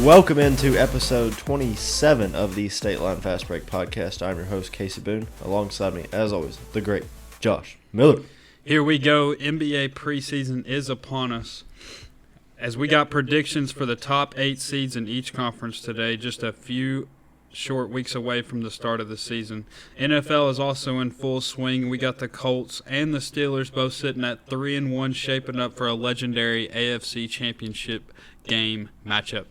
Welcome into episode 27 of the State Line Fast Break podcast. I'm your host, Kasey Boone. Alongside me, as always, the great Josh Miller. Here we go. NBA preseason is upon us. As we got predictions for the top 8 seeds in each conference today, just a few short weeks away from the start of the season. NFL is also in full swing. We got the Colts and the Steelers both sitting at 3-1, shaping up for a legendary AFC Championship game matchup.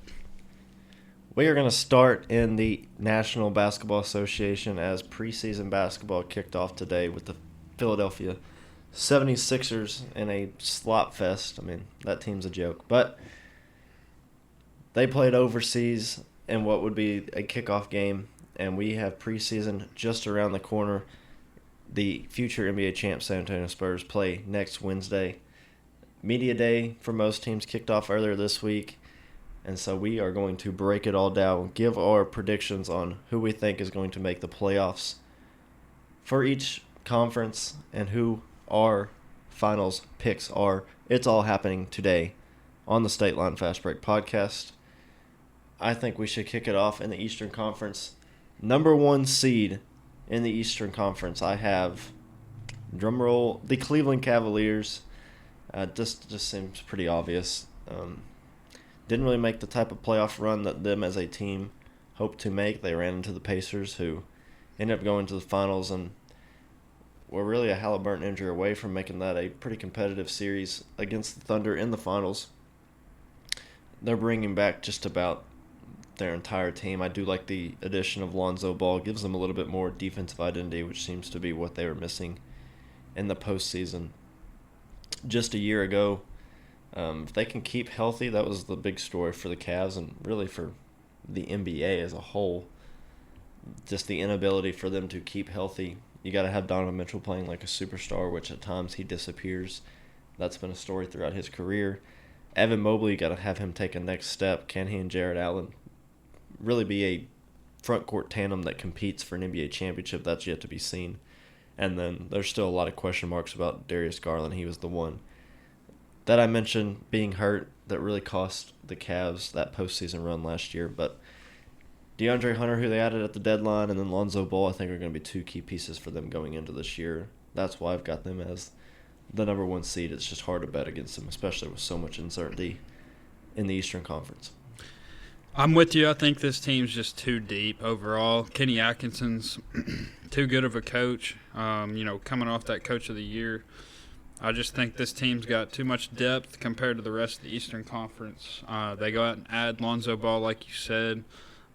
We are going to start in the National Basketball Association as preseason basketball kicked off today with the Philadelphia 76ers in a slop fest. I mean, that team's a joke. But they played overseas in what would be a kickoff game, and we have preseason just around the corner. The future NBA champ San Antonio Spurs play next Wednesday. Media day for most teams kicked off earlier this week, and so we are going to break it all down, give our predictions on who we think is going to make the playoffs for each conference and who our finals picks are. It's all happening today on the State Line Fast Break podcast. I think we should kick it off in the Eastern Conference. Number 1 seed in the Eastern Conference, I have, drumroll, the Cleveland Cavaliers. Just seems pretty obvious. Didn't really make the type of playoff run that them as a team hoped to make. They ran into the Pacers, who ended up going to the finals and were really a Halliburton injury away from making that a pretty competitive series against the Thunder in the finals. They're bringing back just about their entire team. I do like the addition of Lonzo Ball. Gives them a little bit more defensive identity, which seems to be what they were missing in the postseason just a year ago. If they can keep healthy, that was the big story for the Cavs and really for the NBA as a whole. Just the inability for them to keep healthy. You got to have Donovan Mitchell playing like a superstar, which at times he disappears. That's been a story throughout his career. Evan Mobley, you got to have him take a next step. Can he and Jared Allen really be a front court tandem that competes for an NBA championship? That's yet to be seen. And then there's still a lot of question marks about Darius Garland. He was the one that I mentioned being hurt that really cost the Cavs that postseason run last year. But DeAndre Hunter, who they added at the deadline, and then Lonzo Ball, I think are going to be 2 key pieces for them going into this year. That's why I've got them as the number 1 seed. It's just hard to bet against them, especially with so much uncertainty in the Eastern Conference. I'm with you. I think this team's just too deep overall. Kenny Atkinson's too good of a coach. Coming off that Coach of the Year, I just think this team's got too much depth compared to the rest of the Eastern Conference. They go out and add Lonzo Ball, like you said.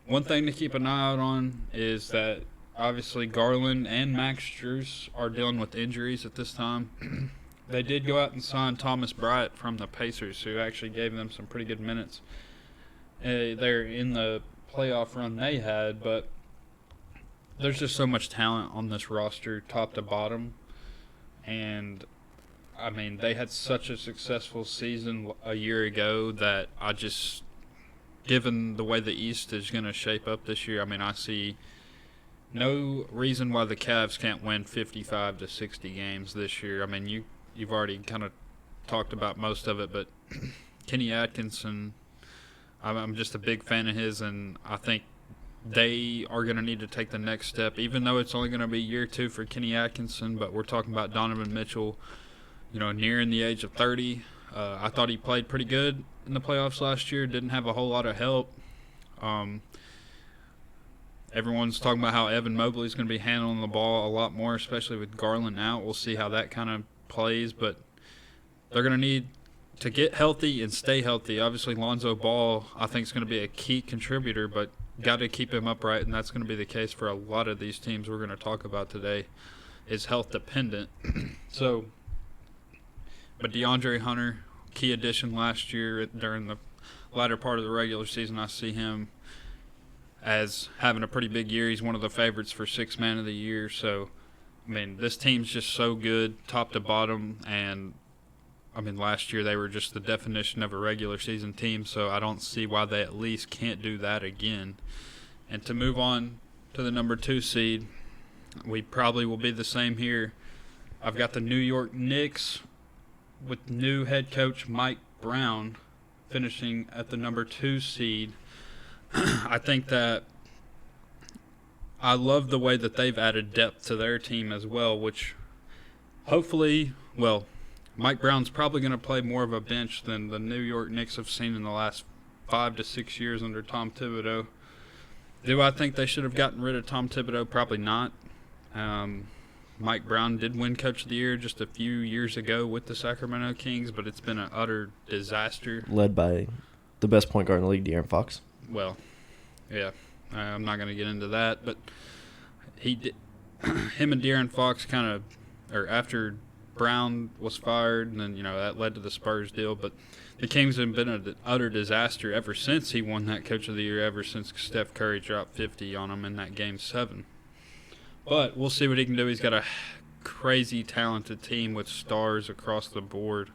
One thing to keep an eye out on is that obviously Garland and Max Strus are dealing with injuries at this time. They did go out and sign Thomas Bryant from the Pacers, who actually gave them some pretty good minutes. They're in the playoff run they had, but there's just so much talent on this roster, top to bottom. And, I mean, they had such a successful season a year ago that I just, given the way the East is going to shape up this year, I mean, I see no reason why the Cavs can't win 55 to 60 games this year. I mean, you've already kind of talked about most of it, but Kenny Atkinson, I'm just a big fan of his, and I think they are going to need to take the next step, even though it's only going to be year 2 for Kenny Atkinson. But we're talking about Donovan Mitchell, nearing the age of 30. I thought he played pretty good in the playoffs last year. Didn't have a whole lot of help. Everyone's talking about how Evan Mobley is going to be handling the ball a lot more, especially with Garland out. We'll see how that kind of plays, but they're going to need to get healthy and stay healthy. Obviously, Lonzo Ball, I think, is going to be a key contributor, but got to keep him upright, and that's going to be the case for a lot of these teams we're going to talk about today, is health dependent. But DeAndre Hunter, key addition last year during the latter part of the regular season. I see him as having a pretty big year. He's one of the favorites for 6th Man of the Year. So, I mean, this team's just so good, top to bottom, and I mean, last year they were just the definition of a regular season team, so I don't see why they at least can't do that again. And to move on to the number 2 seed, we probably will be the same here. I've got the New York Knicks with new head coach Mike Brown finishing at the number 2 seed. I think that I love the way that they've added depth to their team as well, which hopefully, well, Mike Brown's probably going to play more of a bench than the New York Knicks have seen in the last 5 to 6 years under Tom Thibodeau. Do I think they should have gotten rid of Tom Thibodeau? Probably not. Mike Brown did win Coach of the Year just a few years ago with the Sacramento Kings, but it's been an utter disaster. Led by the best point guard in the league, De'Aaron Fox. Well, yeah, I'm not going to get into that, but him and De'Aaron Fox after Brown was fired, and then, that led to the Spurs deal, but the Kings have been an utter disaster ever since he won that Coach of the Year, ever since Steph Curry dropped 50 on him in that Game 7. But we'll see what he can do. He's got a crazy talented team with stars across the board.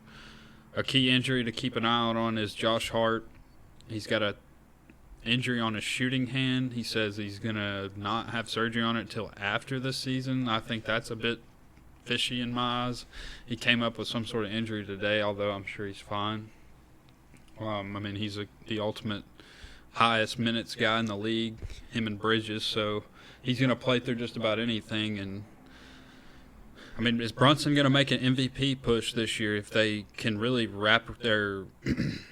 A key injury to keep an eye out on is Josh Hart. He's got a injury on his shooting hand. He says he's going to not have surgery on it till after the season. I think that's a bit fishy in my eyes. He came up with some sort of injury today, although I'm sure he's fine. He's the ultimate highest minutes guy in the league, him and Bridges, so he's going to play through just about anything. And is Brunson going to make an MVP push this year if they can really wrap the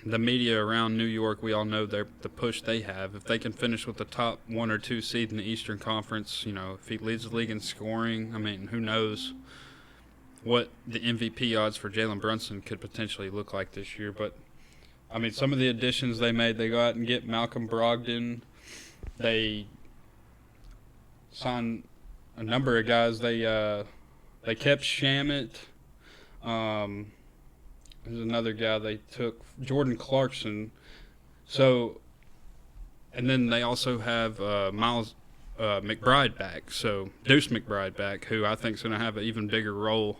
media around New York? We all know the push they have. If they can finish with the top 1 or 2 seed in the Eastern Conference, if he leads the league in scoring, who knows what the MVP odds for Jalen Brunson could potentially look like this year. But some of the additions they made, they go out and get Malcolm Brogdon. They signed a number of guys. They kept Shamet. There's another guy they took, Jordan Clarkson. So, and then they also have Miles McBride back. So Deuce McBride back, who I think is going to have an even bigger role,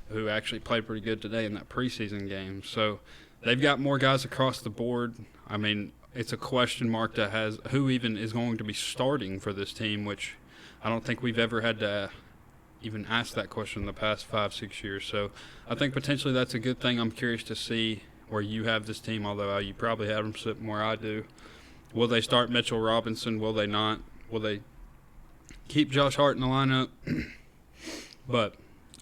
who actually played pretty good today in that preseason game. So they've got more guys across the board. It's a question mark that has who even is going to be starting for this team, which I don't think we've ever had to even ask that question in the past 5-6 years. So I think potentially that's a good thing. I'm curious to see where you have this team, although you probably have them sitting where I do. Will they start Mitchell Robinson? Will they not? Will they keep Josh Hart in the lineup? But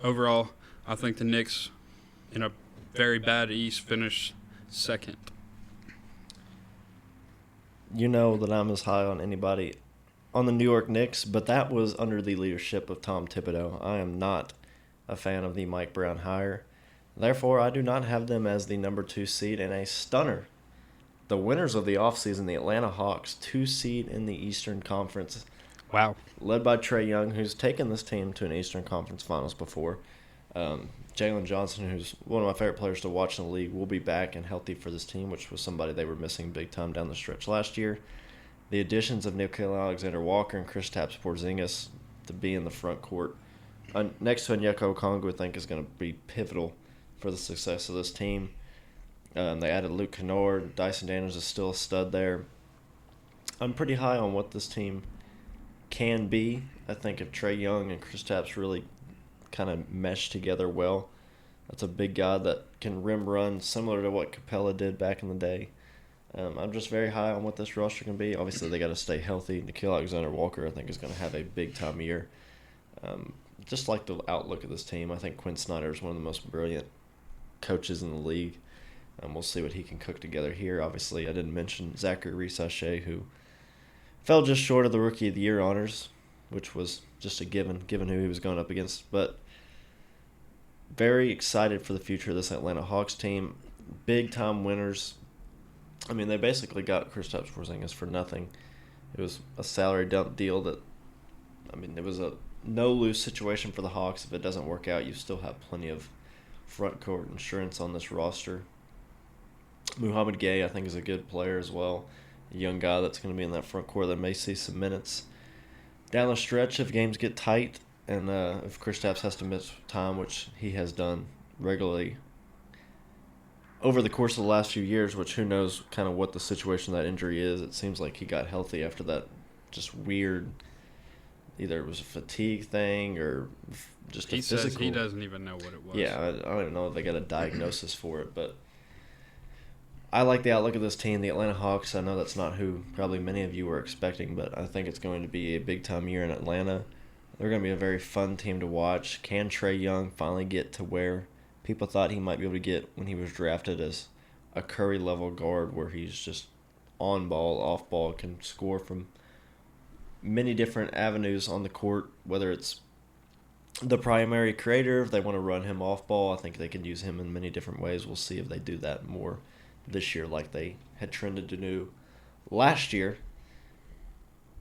overall, I think the Knicks, in a very bad East, finish second. You know that I'm as high on anybody on the New York Knicks, but that was under the leadership of Tom Thibodeau. I am not a fan of the Mike Brown hire. Therefore, I do not have them as the number 2 seed in a stunner. The winners of the offseason, the Atlanta Hawks, 2 seed in the Eastern Conference. Wow. Led by Trae Young, who's taken this team to an Eastern Conference Finals before. Jalen Johnson, who's one of my favorite players to watch in the league, will be back and healthy for this team, which was somebody they were missing big time down the stretch last year. The additions of Nickeil Alexander-Walker and Kristaps Porzingis to be in the front court next to Onyeka Okongwu, I think, is going to be pivotal for the success of this team. They added Luke Kennard. Dyson Daniels is still a stud there. I'm pretty high on what this team can be. I think if Trae Young and Kristaps really kind of mesh together well, that's a big guy that can rim run similar to what Capella did back in the day. I'm just very high on what this roster can be. Obviously, they got to stay healthy. Nickeil Alexander-Walker, I think, is going to have a big-time year. Just like the outlook of this team, I think Quinn Snyder is one of the most brilliant coaches in the league. We'll see what he can cook together here. Obviously, I didn't mention Zachary Reese-Shea, who fell just short of the Rookie of the Year honors, which was just a given who he was going up against. But very excited for the future of this Atlanta Hawks team. Big-time winners. They basically got Kristaps Porzingis for nothing. It was a salary dump deal that, it was a no-lose situation for the Hawks. If it doesn't work out, you still have plenty of front court insurance on this roster. Muhammad Gay, I think, is a good player as well. A young guy that's going to be in that front court that may see some minutes. Down the stretch, if games get tight and if Kristaps has to miss time, which he has done regularly over the course of the last few years, which who knows kind of what the situation of that injury is. It seems like he got healthy after that just weird, either it was a fatigue thing or just a physical. He says he doesn't even know what it was. Yeah, I don't even know if they got a diagnosis for it, but I like the outlook of this team. The Atlanta Hawks, I know that's not who probably many of you were expecting, but I think it's going to be a big-time year in Atlanta. They're going to be a very fun team to watch. Can Trae Young finally get to where people thought he might be able to get when he was drafted as a Curry-level guard, where he's just on ball, off ball, can score from many different avenues on the court, whether it's the primary creator, if they want to run him off ball, I think they can use him in many different ways. We'll see if they do that more this year like they had trended to do last year.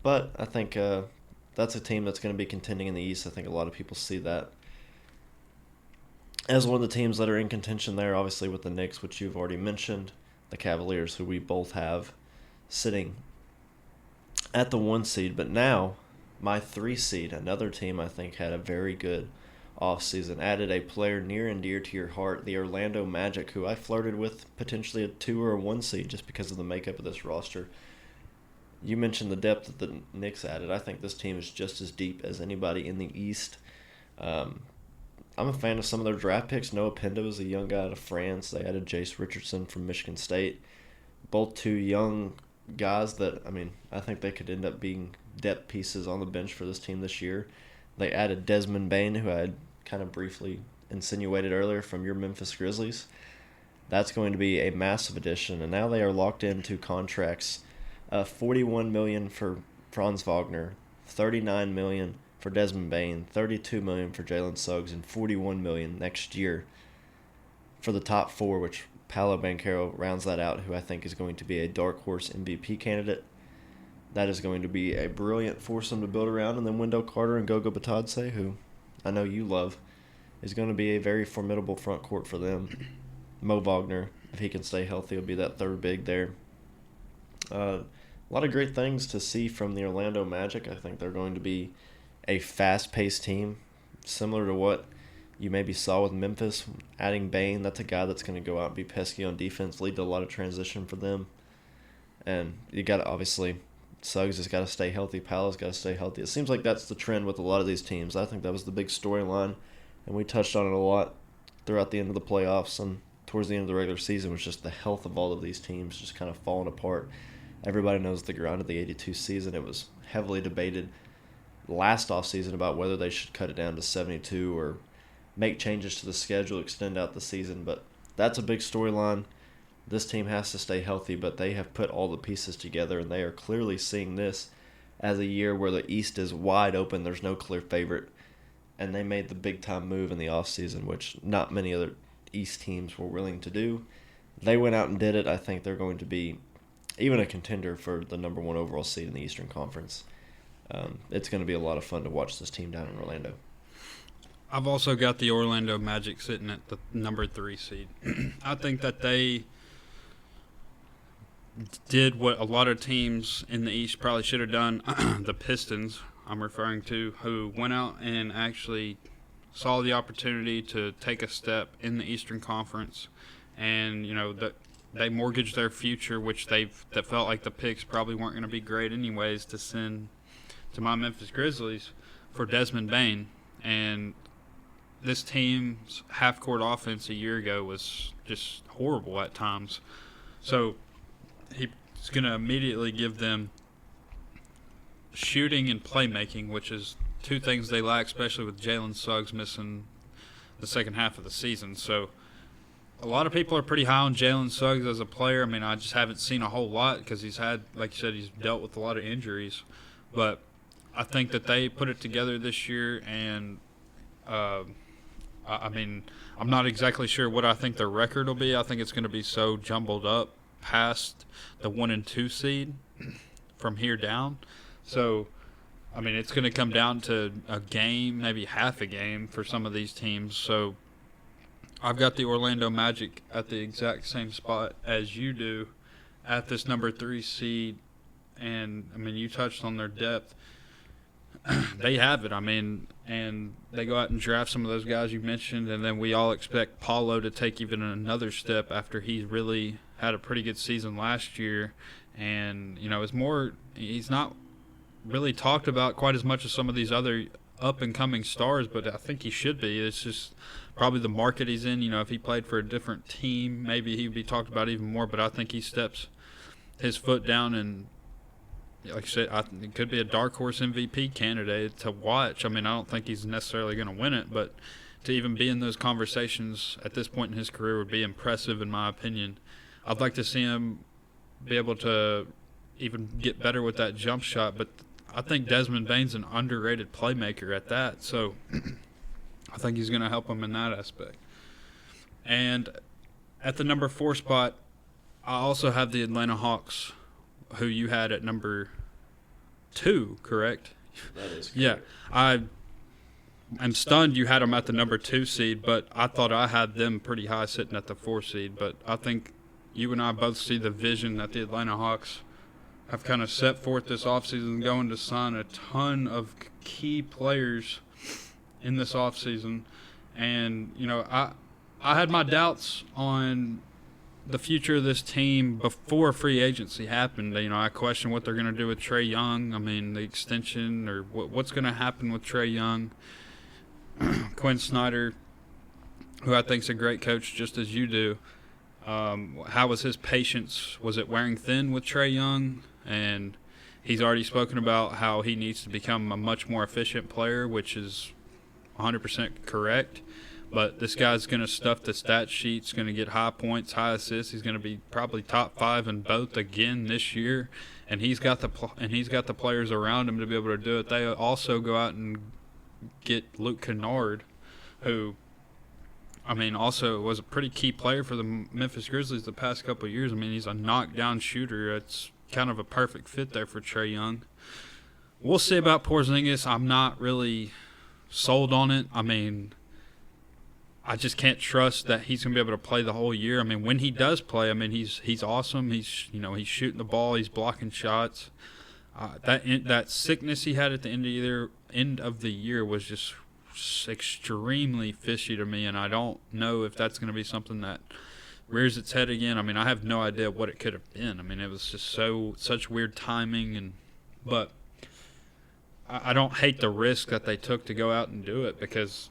But I think that's a team that's going to be contending in the East. I think a lot of people see that as one of the teams that are in contention there, obviously with the Knicks, which you've already mentioned, the Cavaliers, who we both have sitting at the 1 seed. But now, my 3 seed, another team I think had a very good offseason, added a player near and dear to your heart, the Orlando Magic, who I flirted with potentially a 2 or a 1 seed just because of the makeup of this roster. You mentioned the depth that the Knicks added. I think this team is just as deep as anybody in the East. I'm a fan of some of their draft picks. Noah Pendo is a young guy out of France. They added Jace Richardson from Michigan State. Both 2 young guys that, I think they could end up being depth pieces on the bench for this team this year. They added Desmond Bane, who I had kind of briefly insinuated earlier from your Memphis Grizzlies. That's going to be a massive addition, and now they are locked into contracts. $41 million for Franz Wagner, $39 million for Desmond Bane, $32 million for Jalen Suggs, and $41 million next year for the top 4, which Paolo Banchero rounds that out, who I think is going to be a dark horse MVP candidate. That is going to be a brilliant foursome to build around. And then Wendell Carter and Goga Batadze, who I know you love, is going to be a very formidable front court for them. Mo Wagner, if he can stay healthy, will be that third big there. A lot of great things to see from the Orlando Magic. I think they're going to be a fast-paced team, similar to what you maybe saw with Memphis. Adding Bane, that's a guy that's going to go out and be pesky on defense, lead to a lot of transition for them. And you got to, obviously, Suggs has got to stay healthy. Paolo's got to stay healthy. It seems like that's the trend with a lot of these teams. I think that was the big storyline, and we touched on it a lot throughout the end of the playoffs and towards the end of the regular season, was just the health of all of these teams just kind of falling apart. Everybody knows the grind of the 82 season. It was heavily debated last offseason about whether they should cut it down to 72 or make changes to the schedule, extend out the season. But that's a big storyline. This team has to stay healthy, but they have put all the pieces together, and they are clearly seeing this as a year where the East is wide open. There's no clear favorite, and they made the big-time move in the offseason, which not many other East teams were willing to do. They went out and did it. I think they're going to be even a contender for the number 1 overall seed in the Eastern Conference. It's going to be a lot of fun to watch this team down in Orlando. I've also got the Orlando Magic sitting at the number 3 seed. I think that they did what a lot of teams in the East probably should have done. The Pistons, I'm referring to, who went out and actually saw the opportunity to take a step in the Eastern Conference, and that they mortgaged their future, which that felt like the picks probably weren't going to be great anyways, to send to my Memphis Grizzlies for Desmond Bane. And this team's half-court offense a year ago was just horrible at times. So he's going to immediately give them shooting and playmaking, which is 2 things they lack, especially with Jalen Suggs missing the second half of the season. So a lot of people are pretty high on Jalen Suggs as a player. I just haven't seen a whole lot because he's had, like you said, he's dealt with a lot of injuries. But I think that they put it together this year, and I'm not exactly sure what I think their record will be. I think it's going to be so jumbled up past the 1 and 2 seed from here down. So, it's going to come down to a game, maybe half a game for some of these teams. So I've got the Orlando Magic at the exact same spot as you do at this number 3 seed. And, you touched on their depth. They have it, and they go out and draft some of those guys you mentioned, and then we all expect Paulo to take even another step after he really had a pretty good season last year. And, he's not really talked about quite as much as some of these other up-and-coming stars, but I think he should be. It's just probably the market he's in. If he played for a different team, maybe he'd be talked about even more, but I think he steps his foot down and, like I said, it could be a dark horse MVP candidate to watch. I don't think he's necessarily going to win it, but to even be in those conversations at this point in his career would be impressive in my opinion. I'd like to see him be able to even get better with that jump shot, but I think Desmond Bane's an underrated playmaker at that, so I think he's going to help him in that aspect. And at the number 4 spot, I also have the Atlanta Hawks, who you had at number 2, correct? That is correct. Yeah. I'm stunned you had them at the number 2 seed, but I thought I had them pretty high sitting at the 4 seed. But I think you and I both see the vision that the Atlanta Hawks have kind of set forth this offseason, going to sign a ton of key players in this offseason. And, I had my doubts on the future of this team before free agency happened. I questioned what they're going to do with Trae Young. The extension or what's going to happen with Trae Young. Quinn Snyder, who I think is a great coach just as you do. How was his patience? Was it wearing thin with Trae Young? And he's already spoken about how he needs to become a much more efficient player, which is 100% correct. But this guy's going to stuff the stat sheets, going to get high points, high assists. He's going to be probably top 5 in both again this year, and he's got the players around him to be able to do it. They also go out and get Luke Kennard, who, also was a pretty key player for the Memphis Grizzlies the past couple of years. He's a knockdown shooter. It's kind of a perfect fit there for Trae Young. We'll see about Porzingis. I'm not really sold on it. I just can't trust that he's going to be able to play the whole year. When he does play, he's awesome. He's shooting the ball, he's blocking shots. That sickness he had at the end of the year was just extremely fishy to me, and I don't know if that's going to be something that rears its head again. I have no idea what it could have been. It was just such weird timing, but I don't hate the risk that they took to go out and do it, because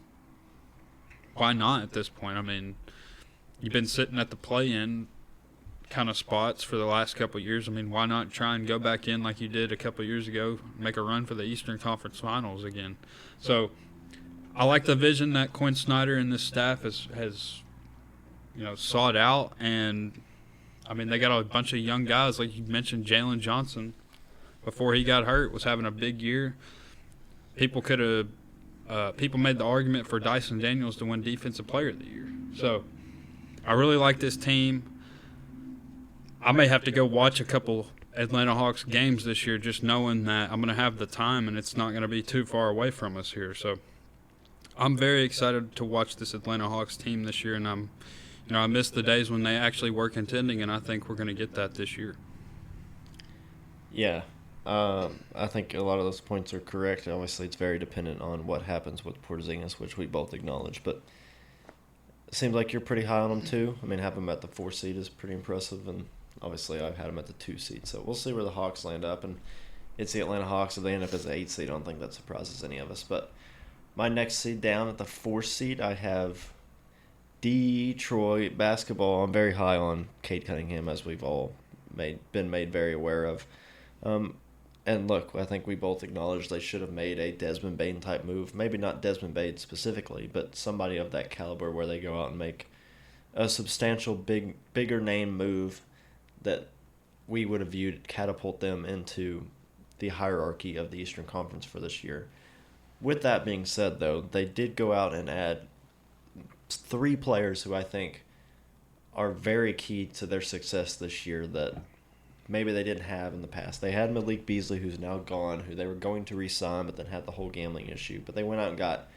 why not at this point? You've been sitting at the play-in kind of spots for the last couple of years. Why not try and go back in like you did a couple of years ago, make a run for the Eastern Conference Finals again? So I like the vision that Quinn Snyder and this staff has sought out. And, they got a bunch of young guys. Like you mentioned, Jalen Johnson, before he got hurt, was having a big year. People made the argument for Dyson Daniels to win Defensive Player of the Year. So I really like this team. I may have to go watch a couple Atlanta Hawks games this year, just knowing that I'm going to have the time and it's not going to be too far away from us here. So I'm very excited to watch this Atlanta Hawks team this year, and I miss the days when they actually were contending, and I think we're going to get that this year. Yeah. I think a lot of those points are correct. Obviously, it's very dependent on what happens with Porzingis, which we both acknowledge. But it seems like you're pretty high on him, too. Having him at the 4 seed is pretty impressive. And obviously, I've had him at the 2 seed. So we'll see where the Hawks land up. And it's the Atlanta Hawks. If they end up as an 8 seed, I don't think that surprises any of us. But my next seed down at the 4 seed, I have Detroit basketball. I'm very high on Cade Cunningham, as we've all been made very aware of. And look, I think we both acknowledge they should have made a Desmond Bane type move. Maybe not Desmond Bane specifically, but somebody of that caliber where they go out and make a substantial, bigger name move that we would have viewed catapult them into the hierarchy of the Eastern Conference for this year. With that being said, though, they did go out and add 3 players who I think are very key to their success this year that maybe they didn't have in the past. They had Malik Beasley, who's now gone, who they were going to re-sign, but then had the whole gambling issue. But they went out and got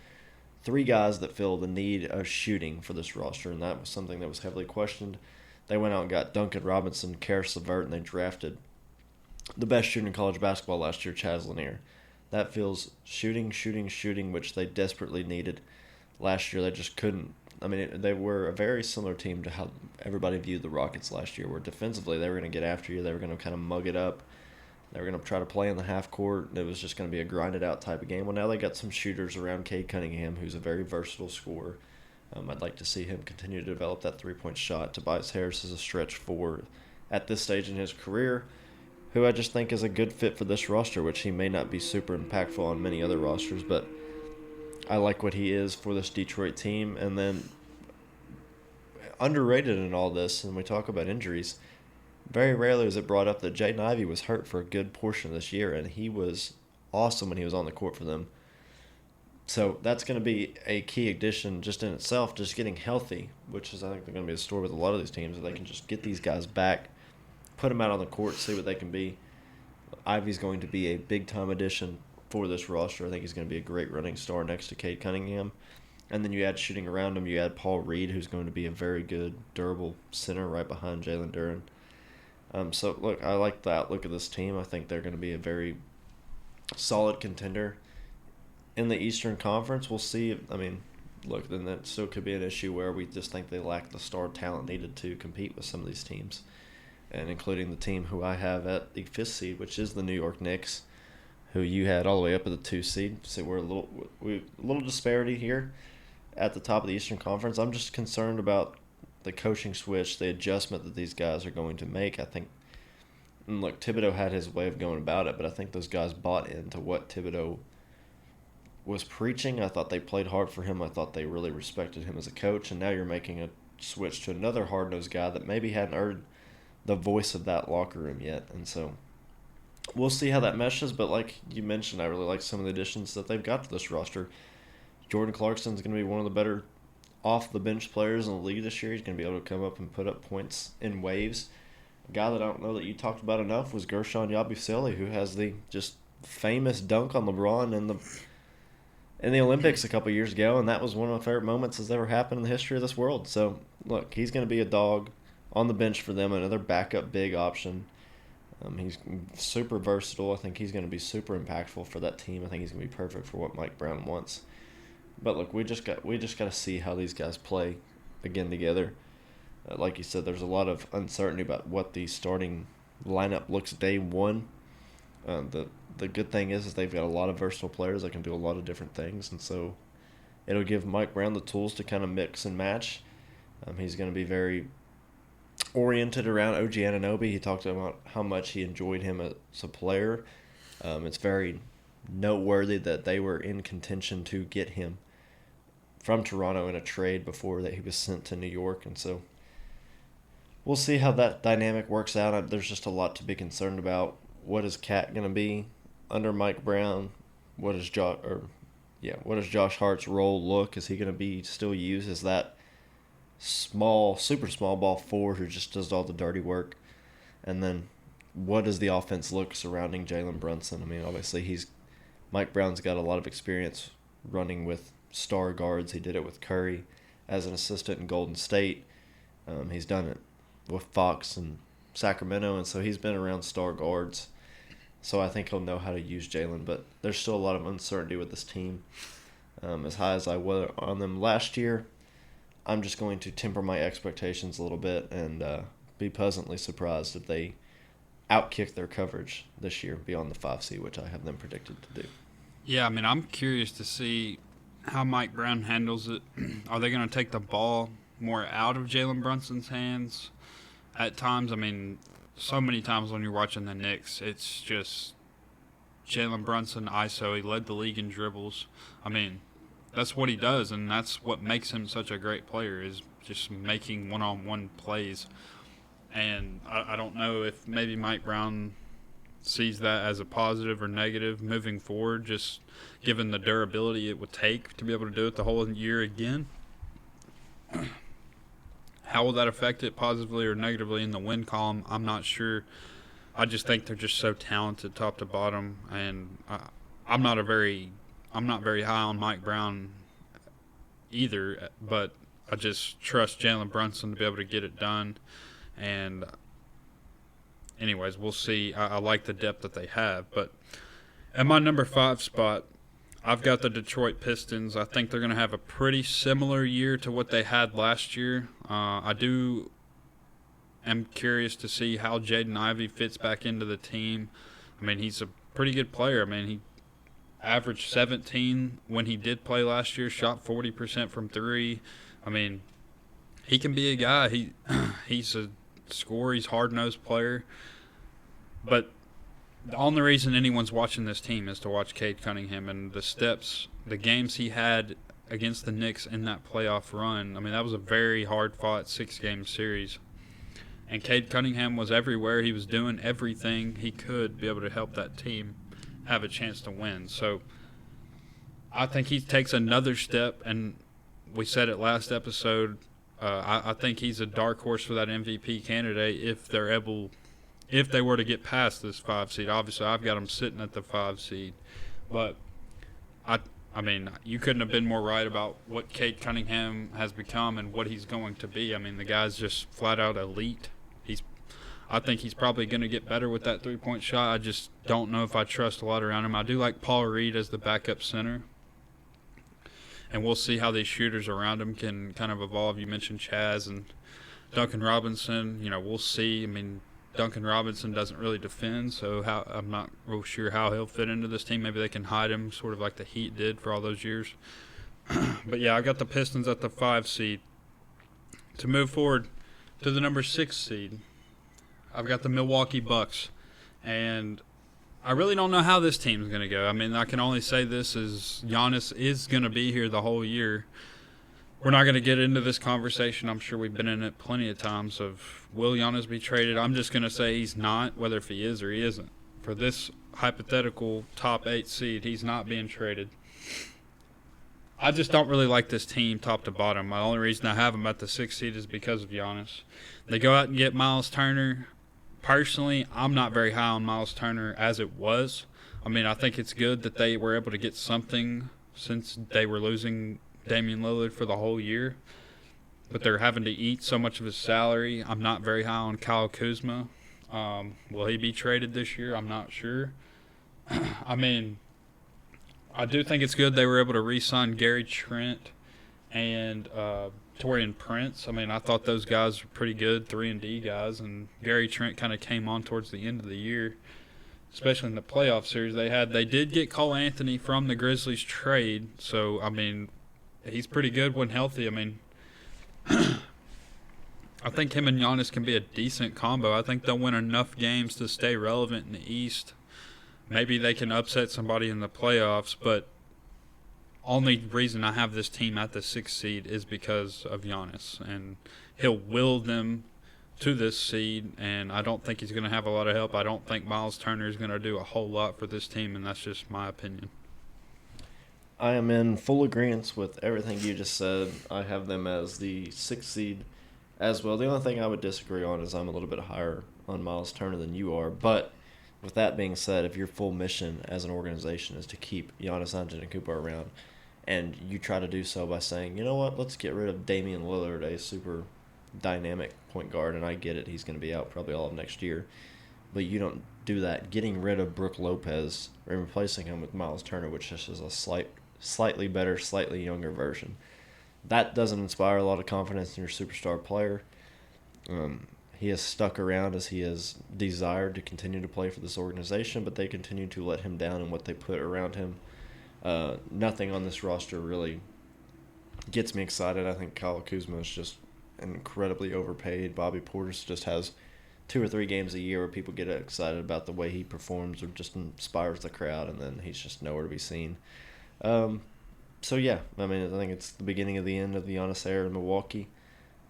3 guys that fill the need of shooting for this roster, and that was something that was heavily questioned. They went out and got Duncan Robinson, Karis LeVert, and they drafted the best shooter in college basketball last year, Chaz Lanier. That feels shooting, which they desperately needed last year. They just couldn't. They were a very similar team to how everybody viewed the Rockets last year, where defensively they were going to get after you. They were going to kind of mug it up. They were going to try to play in the half court. It was just going to be a grinded out type of game. Well, now they got some shooters around Cade Cunningham, who's a very versatile scorer. I'd like to see him continue to develop that three-point shot. Tobias Harris is a stretch four at this stage in his career, who I just think is a good fit for this roster, which he may not be super impactful on many other rosters, but I like what he is for this Detroit team. And then underrated in all this, and we talk about injuries, very rarely is it brought up that Jaden Ivey was hurt for a good portion of this year, and he was awesome when he was on the court for them. So that's going to be a key addition just in itself, just getting healthy, which is, I think, going to be a story with a lot of these teams, that they can just get these guys back, put them out on the court, see what they can be. Ivey's going to be a big-time addition for this roster. I think he's going to be a great running star next to Cade Cunningham. And then you add shooting around him, you add Paul Reed, who's going to be a very good, durable center right behind Jalen Duren. So, look, I like the outlook of this team. I think they're going to be a very solid contender in the Eastern Conference. We'll see. Look, then that still could be an issue where we just think they lack the star talent needed to compete with some of these teams, and including the team who I have at the 5th seed, which is the New York Knicks, who you had all the way up at the 2 seed. So we're a little disparity here at the top of the Eastern Conference. I'm just concerned about the coaching switch, the adjustment that these guys are going to make. I think, and look, Thibodeau had his way of going about it, but I think those guys bought into what Thibodeau was preaching. I thought they played hard for him. I thought they really respected him as a coach, and now you're making a switch to another hard-nosed guy that maybe hadn't heard the voice of that locker room yet. And so we'll see how that meshes, but like you mentioned, I really like some of the additions that they've got to this roster. Jordan Clarkson's going to be one of the better off-the-bench players in the league this year. He's going to be able to come up and put up points in waves. A guy that I don't know that you talked about enough was Gershon Yabusele, who has the just famous dunk on LeBron in the Olympics a couple years ago, and that was one of my favorite moments that's ever happened in the history of this world. So, look, he's going to be a dog on the bench for them, another backup big option. He's super versatile. I think he's going to be super impactful for that team. I think he's going to be perfect for what Mike Brown wants. But look, we just got to see how these guys play again together. Like you said, there's a lot of uncertainty about what the starting lineup looks day one. The good thing is they've got a lot of versatile players that can do a lot of different things, and so it'll give Mike Brown the tools to kind of mix and match. He's going to be very oriented around OG Anunoby. He talked about how much he enjoyed him as a player. It's very noteworthy that they were in contention to get him from Toronto in a trade before that he was sent to New York, and so we'll see how that dynamic works out. There's just a lot to be concerned about. What is Cat going to be under Mike Brown? What is Josh Hart's role look? Is he going to be still used as that super small ball forward who just does all the dirty work? And then what does the offense look surrounding Jalen Brunson? Obviously Mike Brown's got a lot of experience running with star guards. He did it with Curry as an assistant in Golden State. He's done it with Fox and Sacramento, and so he's been around star guards. So I think he'll know how to use Jalen, but there's still a lot of uncertainty with this team. As high as I was on them last year, I'm just going to temper my expectations a little bit and be pleasantly surprised if they outkick their coverage this year beyond the 5 seed, which I have them predicted to do. Yeah, I'm curious to see how Mike Brown handles it. Are they going to take the ball more out of Jalen Brunson's hands at times? So many times when you're watching the Knicks, it's just Jalen Brunson ISO. He led the league in dribbles. That's what he does, and that's what makes him such a great player, is just making one-on-one plays. And I don't know if maybe Mike Brown sees that as a positive or negative moving forward, just given the durability it would take to be able to do it the whole year again. How will that affect it positively or negatively in the win column? I'm not sure. I just think they're just so talented top to bottom, and I'm not very high on Mike Brown either, but I just trust Jalen Brunson to be able to get it done. And anyways, we'll see. I like the depth that they have. But at my number 5 spot, I've got the Detroit Pistons. I think they're going to have a pretty similar year to what they had last year. I am curious to see how Jaden Ivey fits back into the team. I mean, he's a pretty good player. I mean, he averaged 17 when he did play last year, shot 40% from three. I mean, he can be a guy. He's a scorer. He's a hard-nosed player. But the only reason anyone's watching this team is to watch Cade Cunningham and the games he had against the Knicks in that playoff run. I mean, that was a very hard-fought 6-game series. And Cade Cunningham was everywhere. He was doing everything he could to be able to help that team have a chance to win. So I think he takes another step, and we said it last episode, I think he's a dark horse for that MVP candidate if they were to get past this 5 seed. Obviously, I've got him sitting at the 5 seed. But, I mean, you couldn't have been more right about what Cade Cunningham has become and what he's going to be. I mean, the guy's just flat out elite. I think he's probably going to get better with that three-point shot. I just don't know if I trust a lot around him. I do like Paul Reed as the backup center. And we'll see how these shooters around him can kind of evolve. You mentioned Chaz and Duncan Robinson. We'll see. I mean, Duncan Robinson doesn't really defend, so I'm not real sure how he'll fit into this team. Maybe they can hide him sort of like the Heat did for all those years. But, yeah, I got the Pistons at the 5 seed. To move forward to the number 6 seed, I've got the Milwaukee Bucks. And I really don't know how this team's going to go. I mean, I can only say this is Giannis is going to be here the whole year. We're not going to get into this conversation. I'm sure we've been in it plenty of times of will Giannis be traded. I'm just going to say he's not, whether if he is or he isn't. For this hypothetical top 8 seed, he's not being traded. I just don't really like this team top to bottom. My only reason I have them at the 6th seed is because of Giannis. They go out and get Miles Turner. Personally, I'm not very high on Miles Turner as it was. I mean, I think it's good that they were able to get something since they were losing Damian Lillard for the whole year. But they're having to eat so much of his salary. I'm not very high on Kyle Kuzma. Will he be traded this year? I'm not sure. I mean, I do think it's good they were able to re-sign Gary Trent and Taurean Prince. I mean, I thought those guys were pretty good 3-and-D guys, and Gary Trent kind of came on towards the end of the year, especially in the playoff series they had. They did get Cole Anthony from the Grizzlies trade, so, I mean, he's pretty good when healthy. I mean, I think him and Giannis can be a decent combo. I think they'll win enough games to stay relevant in the East. Maybe they can upset somebody in the playoffs, but only reason I have this team at the 6th seed is because of Giannis, and he'll will them to this seed, and I don't think he's going to have a lot of help. I don't think Miles Turner is going to do a whole lot for this team, and that's just my opinion. I am in full agreement with everything you just said. I have them as the 6th seed as well. The only thing I would disagree on is I'm a little bit higher on Miles Turner than you are, but with that being said, if your full mission as an organization is to keep Giannis Antetokounmpo around, and you try to do so by saying, you know what, let's get rid of Damian Lillard, a super dynamic point guard, and I get it, he's going to be out probably all of next year, but you don't do that. Getting rid of Brook Lopez and replacing him with Miles Turner, which just is a slightly better, slightly younger version, that doesn't inspire a lot of confidence in your superstar player. He has stuck around as he has desired to continue to play for this organization, but they continue to let him down in what they put around him. Nothing on this roster really gets me excited. I think Kyle Kuzma is just incredibly overpaid. Bobby Portis just has 2 or 3 games a year where people get excited about the way he performs or just inspires the crowd, and then he's just nowhere to be seen. So, yeah, I mean, I think it's the beginning of the end of the Giannis era in Milwaukee.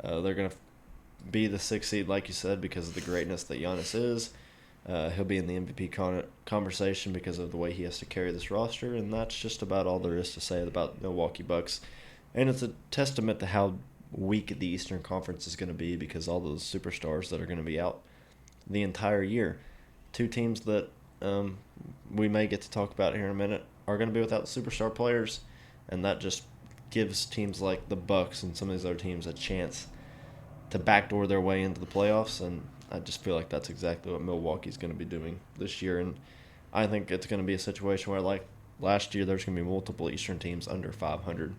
They're going to be the 6th seed, like you said, because of the greatness that Giannis is. He'll be in the MVP conversation because of the way he has to carry this roster, and that's just about all there is to say about Milwaukee Bucks. And it's a testament to how weak the Eastern Conference is going to be because all those superstars that are going to be out the entire year. 2 teams that we may get to talk about here in a minute are going to be without superstar players, and that just gives teams like the Bucks and some of these other teams a chance to backdoor their way into the playoffs, and I just feel like that's exactly what Milwaukee's going to be doing this year. And I think it's going to be a situation where, like last year, there's going to be multiple Eastern teams under 500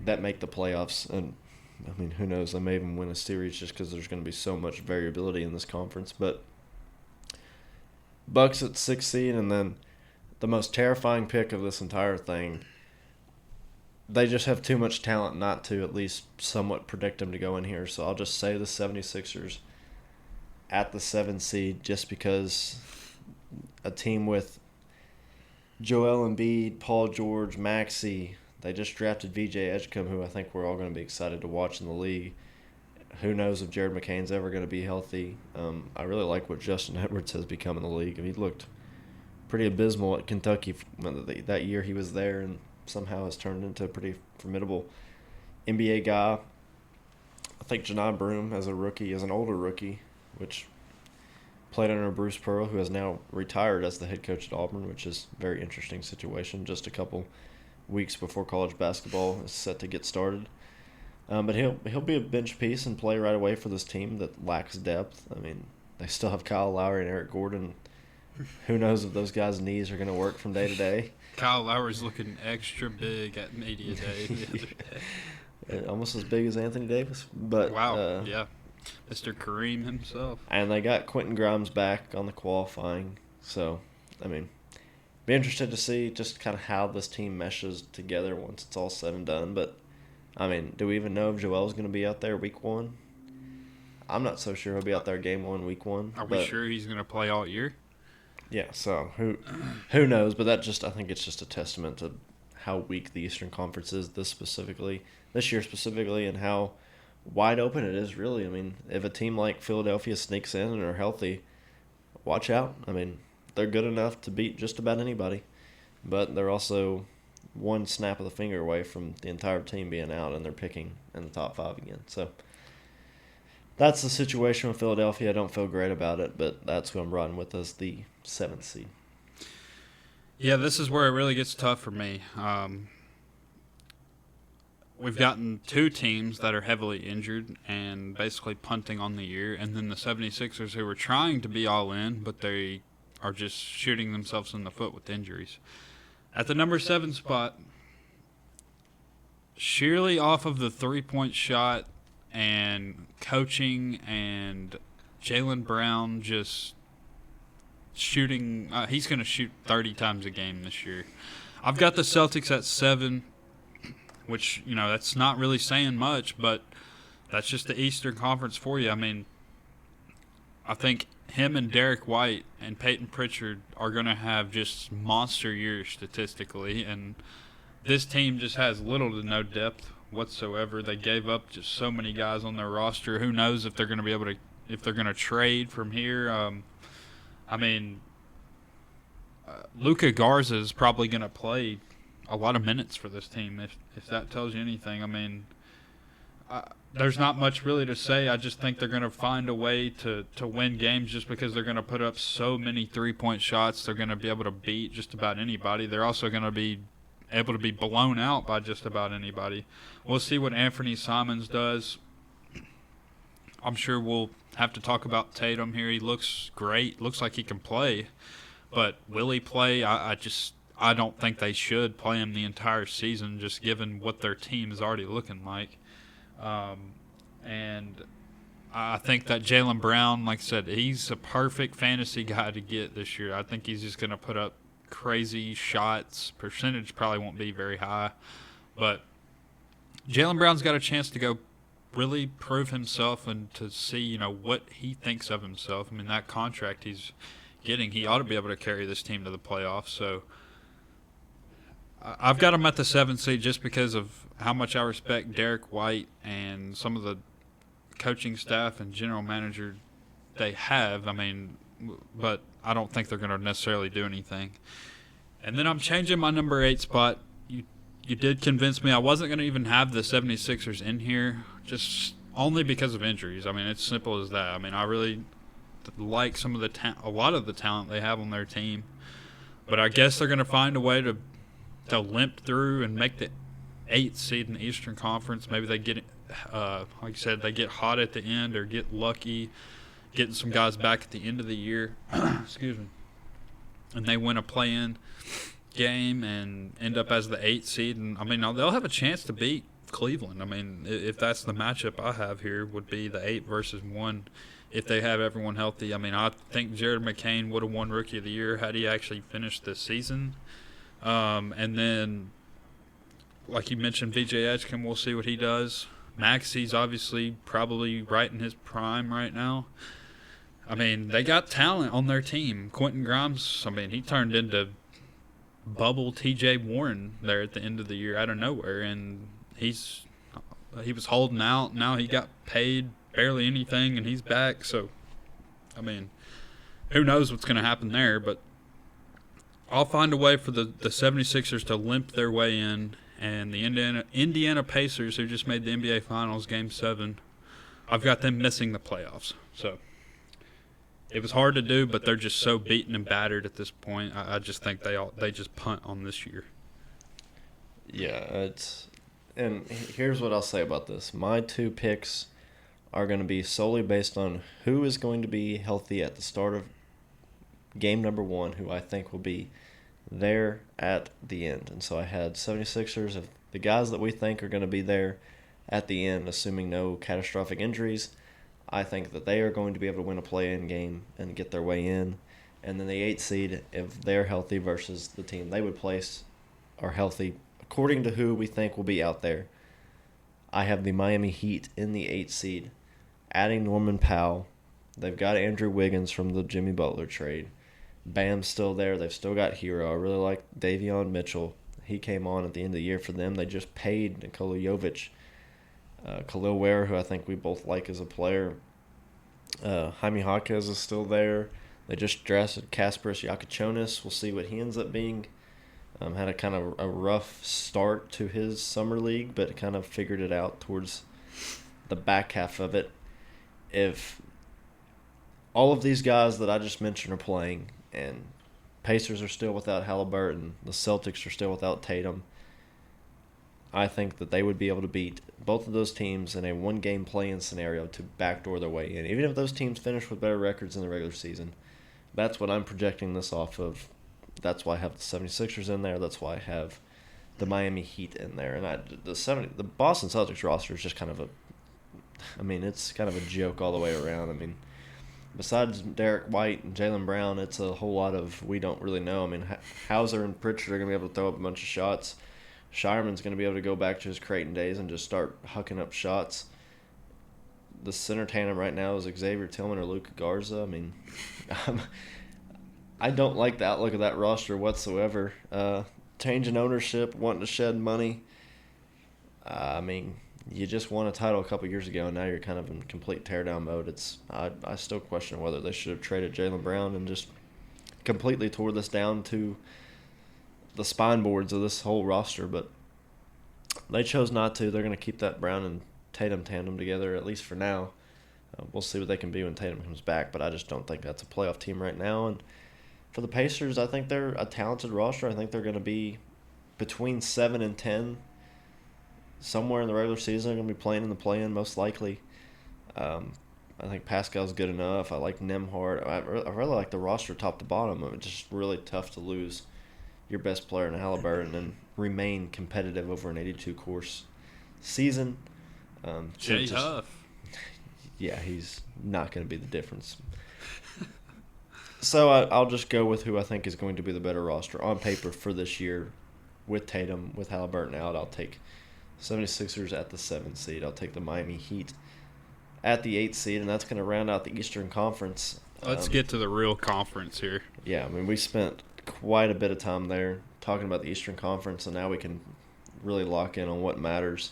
that make the playoffs. And, I mean, who knows? They may even win a series just because there's going to be so much variability in this conference. But Bucks at 6 seed, and then the most terrifying pick of this entire thing. They just have too much talent not to at least somewhat predict them to go in here. So I'll just say the 76ers at the 7 seed just because a team with Joel Embiid, Paul George, Maxey, they just drafted VJ Edgecombe, who I think we're all going to be excited to watch in the league. Who knows if Jared McCain's ever going to be healthy. I really like what Justin Edwards has become in the league. He looked pretty abysmal at Kentucky that year he was there, and somehow has turned into a pretty formidable NBA guy. I think Janai Broome as a rookie, as an older rookie, which played under Bruce Pearl, who has now retired as the head coach at Auburn, which is a very interesting situation just a couple weeks before college basketball is set to get started. But he'll be a bench piece and play right away for this team that lacks depth. I mean, they still have Kyle Lowry and Eric Gordon. Who knows if those guys' knees are going to work from day to day. Kyle Lowry's looking extra big at media day the other day. Almost as big as Anthony Davis. But wow, yeah. Mr. Kareem himself. And they got Quentin Grimes back on the qualifying. So, I mean, be interested to see just kind of how this team meshes together once it's all said and done. But, I mean, do we even know if Joel's going to be out there week 1? I'm not so sure he'll be out there game 1, week 1. Are we sure he's going to play all year? Yeah, so who knows? But that I think it's just a testament to how weak the Eastern Conference is this year specifically, and how wide open it is, really. I mean, if a team like Philadelphia sneaks in and are healthy, watch out. I mean, they're good enough to beat just about anybody, but they're also one snap of the finger away from the entire team being out, and they're picking in the top 5 again. So that's the situation with Philadelphia. I don't feel great about it, but that's who I'm riding with as the 7th seed. Yeah, this is where it really gets tough for me. We've gotten 2 teams that are heavily injured and basically punting on the year, and then the 76ers, who were trying to be all in, but they are just shooting themselves in the foot with injuries. At the number 7 spot, sheerly off of the three-point shot and coaching and Jaylen Brown just shooting, he's going to shoot 30 times a game this year. I've got the Celtics at 7, which, that's not really saying much, but that's just the Eastern Conference for you. I mean, I think him and Derek White and Peyton Pritchard are going to have just monster years statistically, and this team just has little to no depth whatsoever. They gave up just so many guys on their roster. Who knows if they're going to be able to, if they're going to trade from here. I mean, Luka Garza is probably going to play a lot of minutes for this team, if that tells you anything. I mean, there's not much really to say. I just think they're going to find a way to win games just because they're going to put up so many three-point shots. They're going to be able to beat just about anybody. They're also going to be able to be blown out by just about anybody. We'll see what Anthony Simons does. I'm sure we'll have to talk about Tatum here. He looks great. Looks like he can play. But will he play? I don't think they should play him the entire season, just given what their team is already looking like. And I think that Jaylen Brown, like I said, he's a perfect fantasy guy to get this year. I think he's just going to put up crazy shots. Percentage probably won't be very high. But Jaylen Brown's got a chance to go really prove himself and to see, what he thinks of himself. I mean, that contract he's getting, he ought to be able to carry this team to the playoffs. So I've got him at the 7th seed just because of how much I respect Derek White and some of the coaching staff and general manager they have. I mean, but I don't think they're going to necessarily do anything. And then I'm changing my number 8 spot. You did convince me. I wasn't going to even have the 76ers in here, just only because of injuries. I mean, it's simple as that. I mean, I really like some of a lot of the talent they have on their team. But I guess they're going to find a way to limp through and make the 8th seed in the Eastern Conference. Maybe they get, like I said, they get hot at the end or get lucky, getting some guys back at the end of the year. Excuse me. And they win a play-in game and end up as the 8th seed. And I mean, they'll have a chance to beat Cleveland. I mean, if that's the matchup I have here, would be the 8 versus 1 if they have everyone healthy. I mean, I think Jared McCain would have won Rookie of the Year had he actually finished this season. And then, like you mentioned, VJ Edgecombe, we'll see what he does. Maxey's obviously probably right in his prime right now. I mean, they got talent on their team. Quentin Grimes, I mean, he turned into bubble TJ Warren there at the end of the year out of nowhere, and he was holding out. Now he got paid barely anything, and he's back. So, I mean, who knows what's going to happen there, but I'll find a way for the 76ers to limp their way in, and the Indiana Pacers, who just made the NBA Finals Game 7, I've got them missing the playoffs. So it was hard to do, but they're just so beaten and battered at this point. I just think they just punt on this year. Yeah, and here's what I'll say about this. My two picks are going to be solely based on who is going to be healthy at the start of game number 1, who I think will be there at the end. And so I had 76ers of the guys that we think are going to be there at the end, assuming no catastrophic injuries. I think that they are going to be able to win a play-in game and get their way in. And then the 8 seed, if they're healthy versus the team they would place are healthy, according to who we think will be out there, I have the Miami Heat in the 8 seed, adding Norman Powell. They've got Andrew Wiggins from the Jimmy Butler trade. Bam's still there. They've still got Hero. I really like Davion Mitchell. He came on at the end of the year for them. They just paid Nikola Jovic. Khalil Ware, who I think we both like as a player. Jaime Jaquez is still there. They just drafted Kasparis Yakachonis. We'll see what he ends up being. Had a kind of a rough start to his summer league, but kind of figured it out towards the back half of it. If all of these guys that I just mentioned are playing, and Pacers are still without Halliburton, the Celtics are still without Tatum, I think that they would be able to beat both of those teams in a one-game play-in scenario to backdoor their way in. Even if those teams finish with better records in the regular season, that's what I'm projecting this off of. That's why I have the 76ers in there. That's why I have the Miami Heat in there. And the Boston Celtics roster is just kind of it's kind of a joke all the way around. I mean, besides Derek White and Jaylen Brown, it's a whole lot of we don't really know. I mean, Hauser and Pritchard are going to be able to throw up a bunch of shots. Shireman's going to be able to go back to his Creighton days and just start hucking up shots. The center tandem right now is Xavier Tillman or Luka Garza. I mean, I don't like the outlook of that roster whatsoever. Change in ownership, wanting to shed money. I mean, you just won a title a couple years ago, and now you're kind of in complete teardown mode. I still question whether they should have traded Jaylen Brown and just completely tore this down to the spine boards of this whole roster, but they chose not to. They're going to keep that Brown and Tatum tandem together, at least for now. We'll see what they can be when Tatum comes back, but I just don't think that's a playoff team right now. And for the Pacers, I think they're a talented roster. I think they're going to be between 7 and 10 somewhere in the regular season. They're going to be playing in the play-in most likely. I think Pascal's good enough. I like Nembhard. I really like the roster top to bottom. It's just really tough to lose your best player in Halliburton and remain competitive over an 82-course season. Jay Huff. Yeah, he's not going to be the difference. So I'll just go with who I think is going to be the better roster on paper for this year with Tatum, with Halliburton out. I'll take 76ers at the 7th seed. I'll take the Miami Heat at the 8th seed, and that's going to round out the Eastern Conference. Let's get to the real conference here. Yeah, I mean, we spent quite a bit of time there talking about the Eastern Conference, and now we can really lock in on what matters.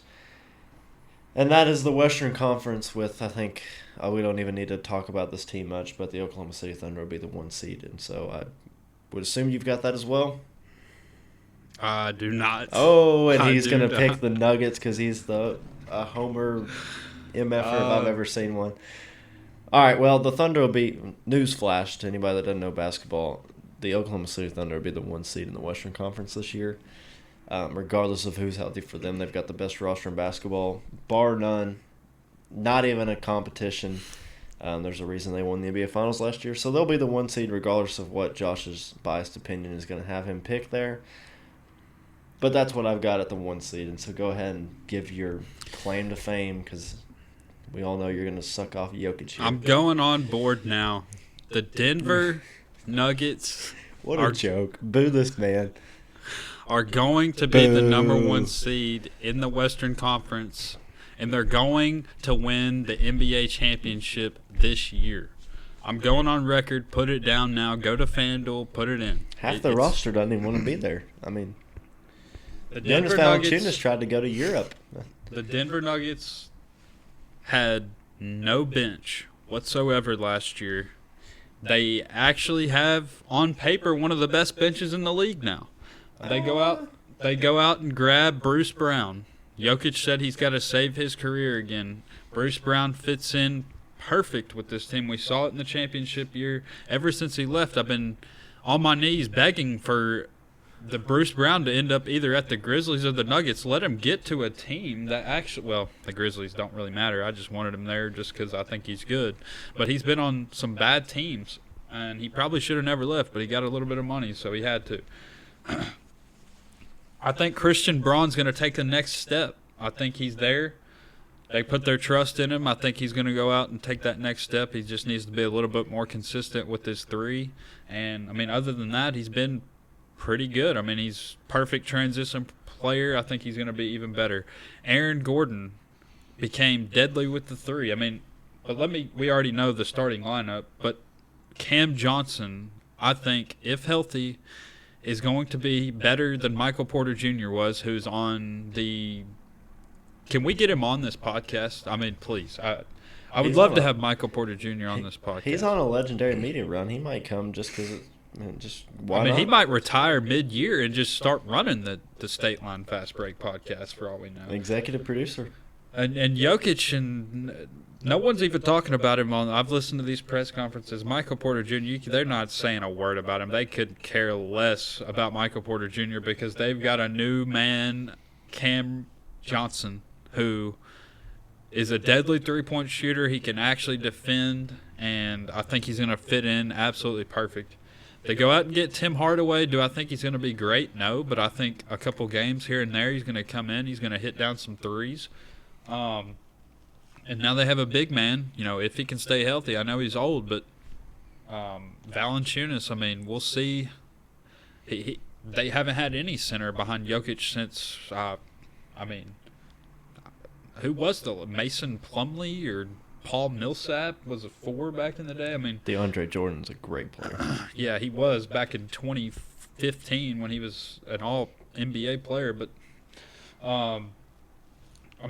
And that is the Western Conference with, I think, we don't even need to talk about this team much, but the Oklahoma City Thunder will be the 1 seed. And so I would assume you've got that as well. I do not. Oh, and he's going to pick the Nuggets because he's the homer MFer if I've ever seen one. All right, well, the Thunder will be, newsflash to anybody that doesn't know basketball, the Oklahoma City Thunder will be the 1 seed in the Western Conference this year. Regardless of who's healthy for them, they've got the best roster in basketball, bar none. Not even a competition. There's a reason they won the NBA Finals last year. So they'll be the 1 seed regardless of what Josh's biased opinion is going to have him pick there. But that's what I've got at the 1 seed. And so go ahead and give your claim to fame because We all know you're going to suck off Jokic here. I'm going on board now. The Denver Nuggets. What a joke. Boo this man. Are going to be the number 1 seed in the Western Conference, and they're going to win the NBA championship this year. I'm going on record. Put it down now. Go to FanDuel. Put it in. Half the roster doesn't even want to be there. I mean, the Denver Nuggets tried to go to Europe. The Denver Nuggets had no bench whatsoever last year. They actually have, on paper, one of the best benches in the league now. They go out and grab Bruce Brown. Jokic said he's got to save his career again. Bruce Brown fits in perfect with this team. We saw it in the championship year. Ever since he left, I've been on my knees begging for the Bruce Brown to end up either at the Grizzlies or the Nuggets. Let him get to a team that actually – well, the Grizzlies don't really matter. I just wanted him there just because I think he's good. But he's been on some bad teams, and he probably should have never left, but he got a little bit of money, so he had to. I think Christian Braun's going to take the next step. I think he's there. They put their trust in him. I think he's going to go out and take that next step. He just needs to be a little bit more consistent with his three. And, I mean, other than that, he's been pretty good. I mean, he's perfect transition player. I think he's going to be even better. Aaron Gordon became deadly with the three. I mean, but we already know the starting lineup, but Cam Johnson, I think, if healthy, is going to be better than Michael Porter Jr. was, who's on the – can we get him on this podcast? I mean, please. I would love to have Michael Porter Jr. on this podcast. He's on a legendary media run. He might come just because why not? He might retire mid-year and just start running the State Line Fast Break podcast for all we know. Executive producer. And Jokic, and no one's even talking about him I've listened to these press conferences. Michael Porter Jr., they're not saying a word about him. They could care less about Michael Porter Jr. because they've got a new man, Cam Johnson, who is a deadly three-point shooter. He can actually defend, and I think he's going to fit in absolutely perfect. They go out and get Tim Hardaway. Do I think he's going to be great? No, but I think a couple games here and there he's going to come in. He's going to hit down some threes. And now they have a big man, if he can stay healthy. I know he's old, but Valanciunas, I mean, we'll see. They haven't had any center behind Jokic since, who was Mason Plumlee or Paul Millsap was a 4 back in the day? I mean, DeAndre Jordan's a great player. Yeah, he was back in 2015 when he was an all-NBA player, but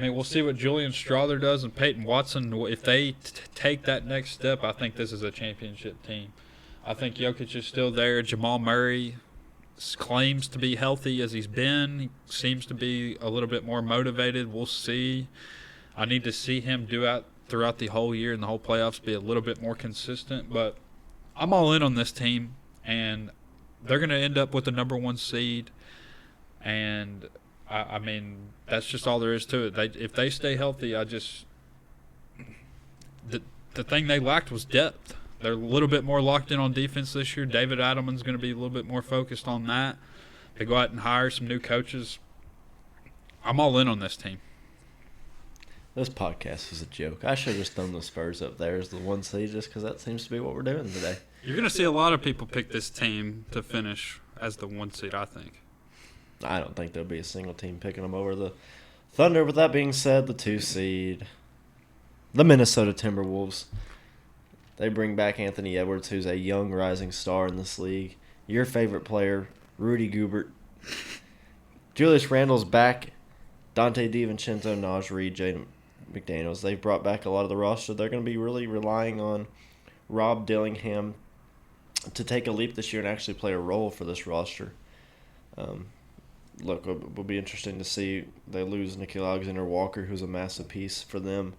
we'll see what Julian Strawther does and Peyton Watson. If they take that next step, I think this is a championship team. I think Jokic is still there. Jamal Murray claims to be healthy as he's been. He seems to be a little bit more motivated. We'll see. I need to see him throughout the whole year and the whole playoffs be a little bit more consistent. But I'm all in on this team, and they're going to end up with the number 1 seed. And I mean, that's just all there is to it. If they stay healthy, the thing they lacked was depth. They're a little bit more locked in on defense this year. David Adelman's going to be a little bit more focused on that. They go out and hire some new coaches. I'm all in on this team. This podcast is a joke. I should have just thrown the Spurs up there as the 1 seed just because that seems to be what we're doing today. You're going to see a lot of people pick this team to finish as the 1 seed, I think. I don't think there'll be a single team picking them over the Thunder. With that being said, the 2 seed, the Minnesota Timberwolves. They bring back Anthony Edwards, who's a young rising star in this league. Your favorite player, Rudy Gobert. Julius Randle's back. Dante DiVincenzo, Naj Reid, Jaden McDaniels. They've brought back a lot of the roster. They're going to be really relying on Rob Dillingham to take a leap this year and actually play a role for this roster. Look, it will be interesting to see. They lose Nickeil Alexander-Walker, who's a massive piece for them.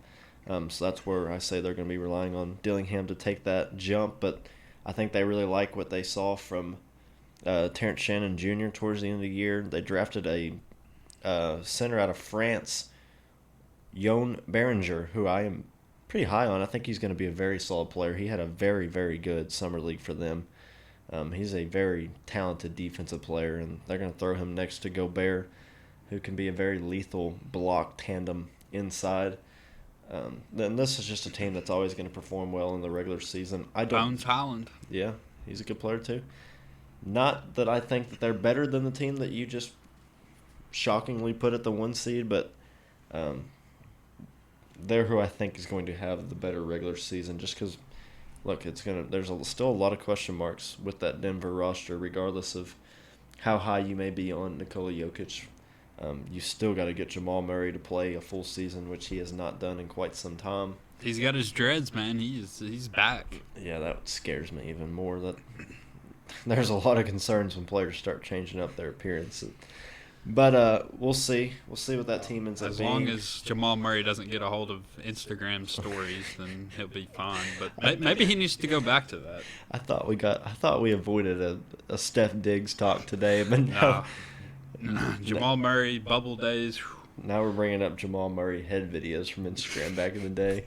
So that's where I say they're going to be relying on Dillingham to take that jump. But I think they really like what they saw from Terrence Shannon Jr. towards the end of the year. They drafted a center out of France, Jon Berenger, who I am pretty high on. I think he's going to be a very solid player. He had a very, very good summer league for them. He's a very talented defensive player, and they're going to throw him next to Gobert, who can be a very lethal block tandem inside. Then this is just a team that's always going to perform well in the regular season. Bones Holland. Yeah, he's a good player too. Not that I think that they're better than the team that you just shockingly put at the 1 seed, but they're who I think is going to have the better regular season. Just because, look, there's still a lot of question marks with that Denver roster, regardless of how high you may be on Nikola Jokic. You still got to get Jamal Murray to play a full season, which he has not done in quite some time. He's got his dreads, man. He's back. Yeah, that scares me even more. That there's a lot of concerns when players start changing up their appearance. But we'll see. We'll see what that team ends up being. As long as Jamal Murray doesn't get a hold of Instagram stories, then he'll be fine. But maybe he needs to go back to that. I thought we avoided a Steph Diggs talk today, but now Jamal Murray bubble days. Now we're bringing up Jamal Murray head videos from Instagram back in the day.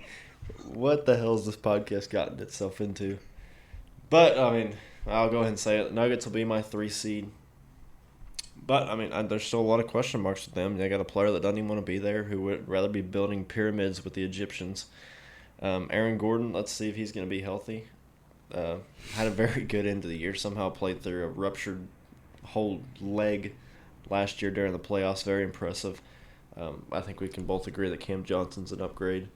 What the hell has this podcast gotten itself into? But I mean, I'll go ahead and say it. Nuggets will be my 3 seed. But, I mean, there's still a lot of question marks with them. They got a player that doesn't even want to be there, who would rather be building pyramids with the Egyptians. Aaron Gordon, let's see if he's going to be healthy. Had a very good end of the year. Somehow played through a ruptured whole leg last year during the playoffs. Very impressive. I think we can both agree that Cam Johnson's an upgrade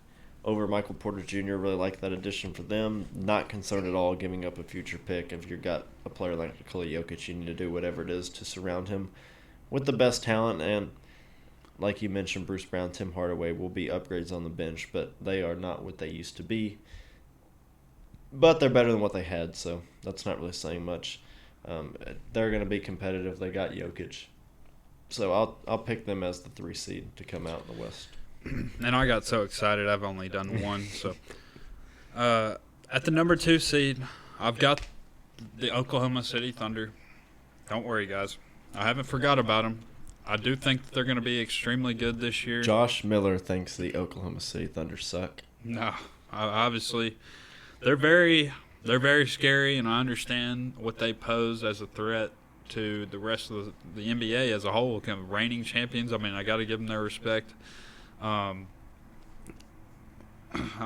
over Michael Porter Jr. Really like that addition for them. Not concerned at all giving up a future pick. If you've got a player like Nikola Jokic, you need to do whatever it is to surround him with the best talent. And like you mentioned, Bruce Brown, Tim Hardaway will be upgrades on the bench, but they are not what they used to be. But they're better than what they had, so that's not really saying much. They're going to be competitive. They got Jokic. So I'll pick them as the 3 seed to come out in the West. And I got so excited I've only done one. So at the number 2 seed, I've got the Oklahoma City Thunder. Don't worry, guys. I haven't forgot about them. I do think that they're going to be extremely good this year. Josh Miller thinks the Oklahoma City Thunder suck. No, obviously they're very scary, and I understand what they pose as a threat to the rest of the NBA as a whole. Kind of reigning champions. I mean, I got to give them their respect. I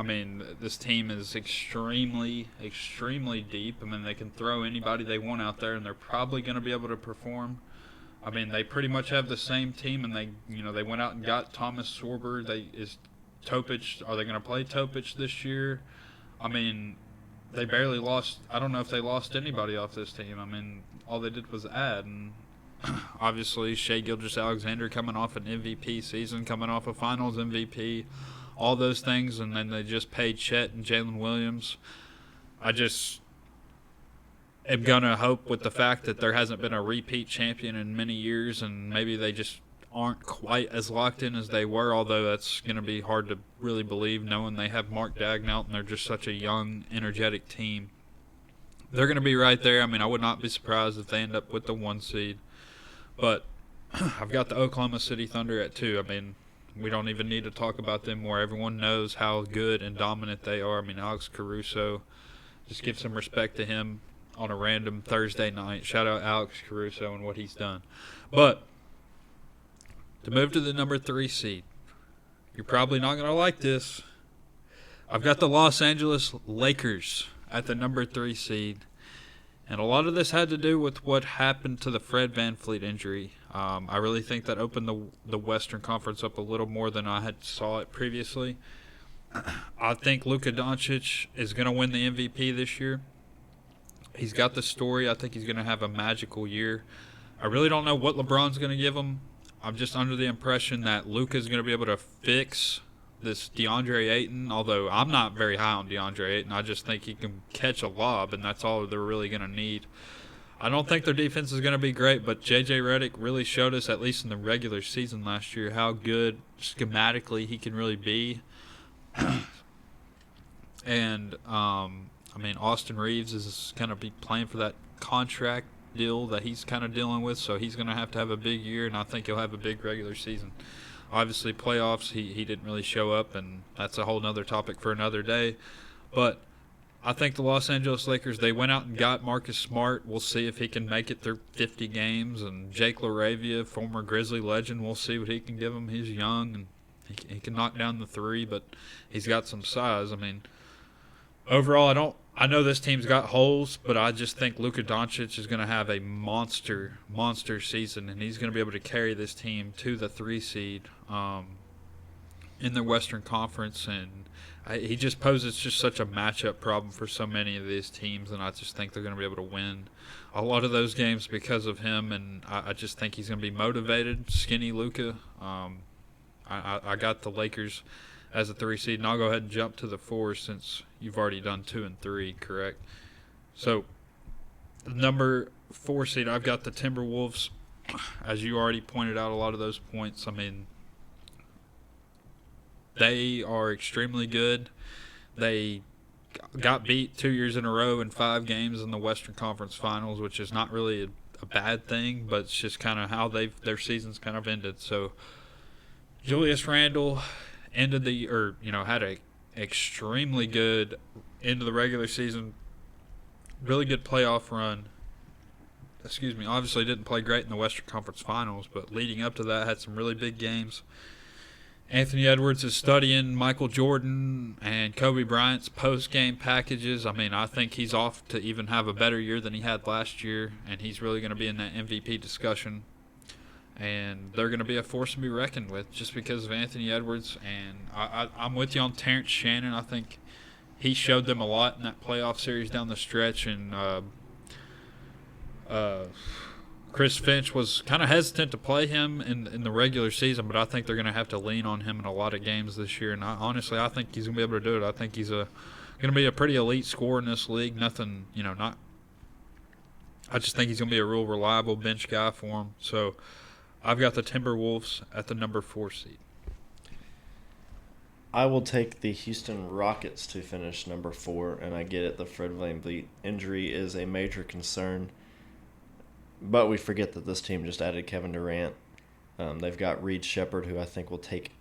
mean, this team is extremely, extremely deep. I mean, they can throw anybody they want out there, and they're probably going to be able to perform. I mean, they pretty much have the same team, and they went out and got Thomas Sorber. Is Topic? Are they going to play Topic this year? I mean, they barely lost. I don't know if they lost anybody off this team. I mean, all they did was add, and obviously Shai Gilgeous-Alexander coming off an MVP season, coming off a Finals MVP, all those things, and then they just paid Chet and Jalen Williams. I just am going to hope with the fact that there hasn't been a repeat champion in many years, and maybe they just aren't quite as locked in as they were, although that's going to be hard to really believe knowing they have Mark Daigneault and they're just such a young, energetic team. They're going to be right there. I mean, I would not be surprised if they end up with the 1 seed. But I've got the Oklahoma City Thunder at 2. I mean, we don't even need to talk about them more. Everyone knows how good and dominant they are. I mean, Alex Caruso, just give some respect to him on a random Thursday night. Shout out Alex Caruso and what he's done. But to move to the number 3 seed, you're probably not going to like this. I've got the Los Angeles Lakers at the number 3 seed. And a lot of this had to do with what happened to the Fred VanVleet injury. I really think that opened the Western Conference up a little more than I had saw it previously. I think Luka Doncic is going to win the MVP this year. He's got the story. I think he's going to have a magical year. I really don't know what LeBron's going to give him. I'm just under the impression that Luka's going to be able to fix this DeAndre Ayton, although I'm not very high on DeAndre Ayton. I just think he can catch a lob, and that's all they're really going to need. I don't think their defense is going to be great, but J.J. Redick really showed us, at least in the regular season last year, how good schematically he can really be. And, I mean, Austin Reeves is going to be playing for that contract deal that he's kind of dealing with, so he's going to have a big year, and I think he'll have a big regular season. Obviously, playoffs, he didn't really show up, and that's a whole nother topic for another day. But I think the Los Angeles Lakers, they went out and got Marcus Smart. We'll see if he can make it through 50 games. And Jake LaRavia, former Grizzly legend, we'll see what he can give him. He's young, and He can knock down the three, but he's got some size. I mean, overall, I know this team's got holes, but I just think Luka Doncic is going to have a monster season, and he's going to be able to carry this team to the 3 seed in the Western Conference. And he just poses just such a matchup problem for so many of these teams, and I just think they're going to be able to win a lot of those games because of him. And I just think he's going to be motivated. Skinny Luka. I got the Lakers as a 3 seed, and I'll go ahead and jump to the 4 since you've already done 2 and 3, correct? So, number 4 seed, I've got the Timberwolves. As you already pointed out, a lot of those points. I mean, they are extremely good. They got beat 2 years in a row in 5 games in the Western Conference Finals, which is not really a bad thing, but it's just kind of how their season's kind of ended. So, Julius Randle had a extremely good end of the regular season, really good playoff run. Obviously didn't play great in the Western Conference Finals, but leading up to that had some really big games. Anthony Edwards is studying Michael Jordan and Kobe Bryant's post-game packages. I mean, I think he's off to even have a better year than he had last year, and he's really going to be in that MVP discussion. And they're going to be a force to be reckoned with just because of Anthony Edwards. And I'm with you on Terrence Shannon. I think he showed them a lot in that playoff series down the stretch. And Chris Finch was kind of hesitant to play him in the regular season, but I think they're going to have to lean on him in a lot of games this year. And honestly, I think he's going to be able to do it. I think he's going to be a pretty elite scorer in this league. I just think he's going to be a real reliable bench guy for him. So I've got the Timberwolves at the number 4 seed. I will take the Houston Rockets to finish number 4, and I get it. The Fred VanVleet injury is a major concern, but we forget that this team just added Kevin Durant. They've got Reed Shepherd, who I think will take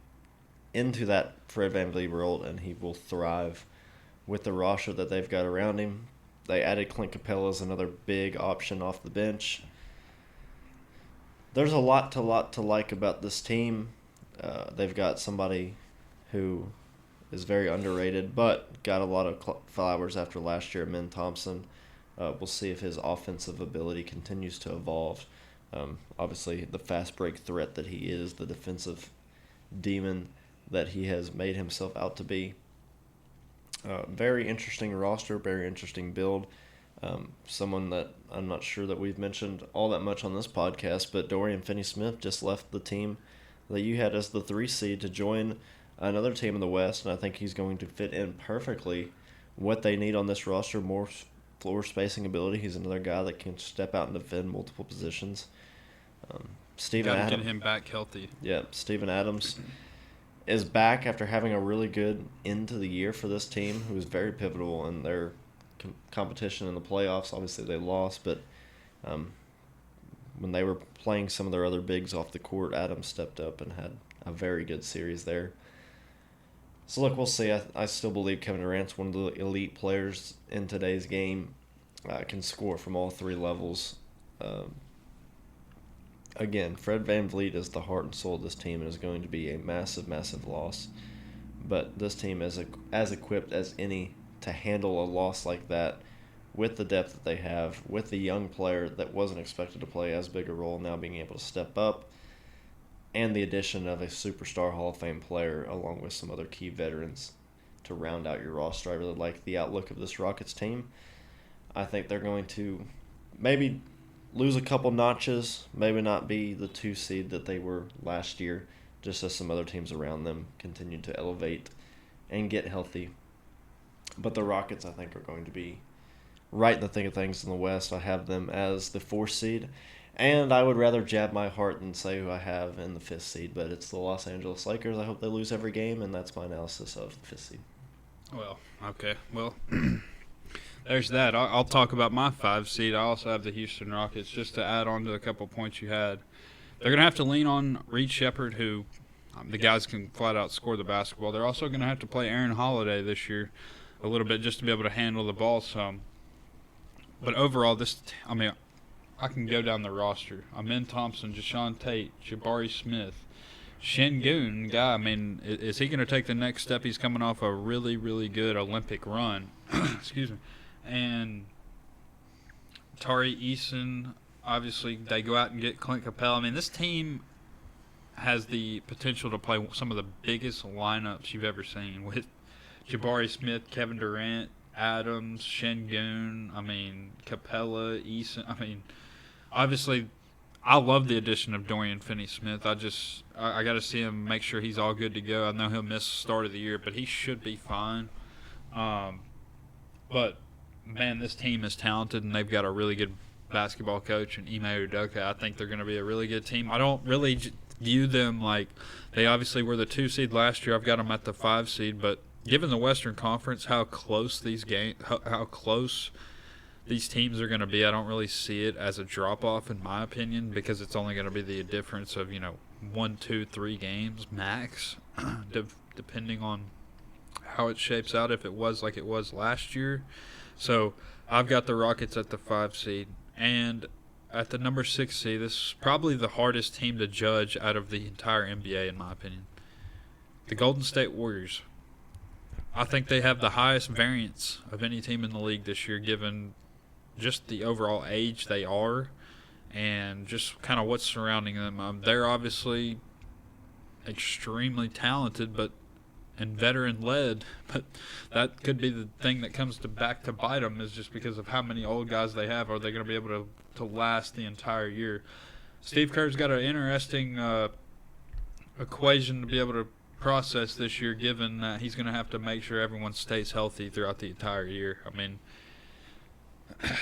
into that Fred VanVleet role, and he will thrive with the roster that they've got around him. They added Clint Capella as another big option off the bench. There's a lot to like about this team. They've got somebody who is very underrated, but got a lot of flowers after last year, Amin Thompson. We'll see if his offensive ability continues to evolve. Obviously, the fast break threat that he is, the defensive demon that he has made himself out to be. Very interesting roster, very interesting build. Someone that I'm not sure that we've mentioned all that much on this podcast, but Dorian Finney-Smith just left the team that you had as the 3 seed to join another team in the West, and I think he's going to fit in perfectly what they need on this roster, more floor spacing ability. He's another guy that can step out and defend multiple positions. Steven Adams. Got to get him back healthy. Yeah, Steven Adams is back after having a really good end to the year for this team, who was very pivotal in their competition in the playoffs. Obviously they lost, but when they were playing some of their other bigs off the court, Adams stepped up and had a very good series there. So look, we'll see. I still believe Kevin Durant's one of the elite players in today's game. Can score from all 3 levels. Again, Fred VanVleet is the heart and soul of this team and is going to be a massive loss. But this team is as equipped as any to handle a loss like that with the depth that they have, with the young player that wasn't expected to play as big a role now being able to step up, and the addition of a superstar Hall of Fame player along with some other key veterans to round out your roster. I really like the outlook of this Rockets team. I think they're going to maybe lose a couple notches, maybe not be the 2 seed that they were last year, just as some other teams around them continue to elevate and get healthy. But the Rockets, I think, are going to be right in the thick of things in the West. I have them as the 4th seed, and I would rather jab my heart than say who I have in the 5th seed, but it's the Los Angeles Lakers. I hope they lose every game, and that's my analysis of the 5th seed. Well, okay. Well, there's that. I'll talk about my 5 seed. I also have the Houston Rockets, just to add on to a couple points you had. They're going to have to lean on Reed Shepherd, who the guys can flat out score the basketball. They're also going to have to play Aaron Holiday this year a little bit just to be able to handle the ball some. But overall, I can go down the roster. Amin Thompson, Jashawn Tate, Jabari Smith, Şengün guy, I mean, is he going to take the next step? He's coming off a really, really good Olympic run. Excuse me. And Tari Eason, obviously, they go out and get Clint Capella. I mean, this team has the potential to play some of the biggest lineups you've ever seen with Jabari Smith, Kevin Durant, Adams, Şengün, I mean, Capella, Eason. I mean, obviously, I love the addition of Dorian Finney-Smith. I got to see him, make sure he's all good to go. I know he'll miss the start of the year, but he should be fine. But, man, this team is talented, and they've got a really good basketball coach in Ime Udoka. I think they're going to be a really good team. I don't really view them like they obviously were the 2 seed last year. I've got them at the 5 seed, but given the Western Conference, how close these teams are going to be, I don't really see it as a drop-off in my opinion, because it's only going to be the difference of 1, 2, 3 games max, depending on how it shapes out, if it was like it was last year. So I've got the Rockets at the 5 seed, and at the number 6 seed, this is probably the hardest team to judge out of the entire NBA in my opinion. The Golden State Warriors. I think they have the highest variance of any team in the league this year, given just the overall age they are and just kind of what's surrounding them. They're obviously extremely talented and veteran-led, but that could be the thing that comes back to bite them, is just because of how many old guys they have. Are they going to be able to last the entire year? Steve Kerr's got an interesting equation to be able to process this year, given that he's going to have to make sure everyone stays healthy throughout the entire year. I mean,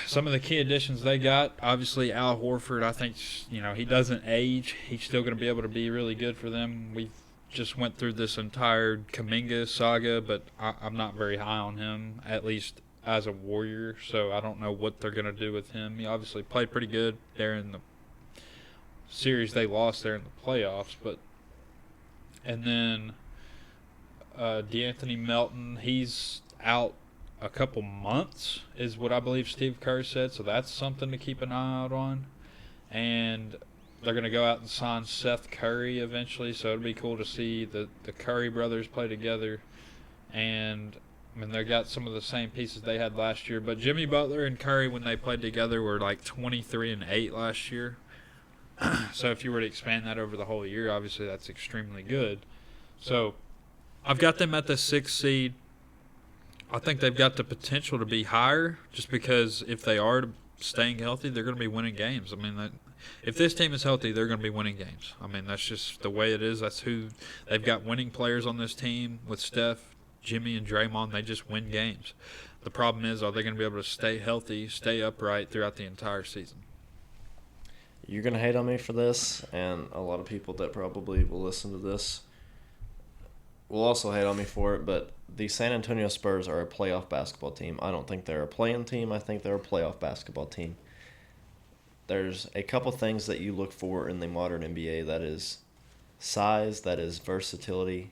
some of the key additions they got, obviously Al Horford, I think, he doesn't age. He's still going to be able to be really good for them. We've just went through this entire Kuminga saga, but I'm not very high on him, at least as a Warrior, so I don't know what they're going to do with him. He obviously played pretty good there in the series they lost there in the playoffs, and then DeAnthony Melton, he's out a couple months is what I believe Steve Kerr said, so that's something to keep an eye out on. And they're going to go out and sign Seth Curry eventually, so it'll be cool to see the Curry brothers play together. And I mean, they got some of the same pieces they had last year, but Jimmy Butler and Curry, when they played together, were like 23-8 last year. So if you were to expand that over the whole year, obviously that's extremely good. So I've got them at the 6th seed. I think they've got the potential to be higher, just because if they are staying healthy, they're going to be winning games. I mean, if this team is healthy, they're going to be winning games. I mean, that's just the way it is. That's who they've got. Winning players on this team with Steph, Jimmy, and Draymond. They just win games. The problem is, are they going to be able to stay healthy, stay upright throughout the entire season? You're going to hate on me for this, and a lot of people that probably will listen to this will also hate on me for it, but the San Antonio Spurs are a playoff basketball team. I don't think they're a play-in team. I think they're a playoff basketball team. There's a couple things that you look for in the modern NBA. That is size, that is versatility,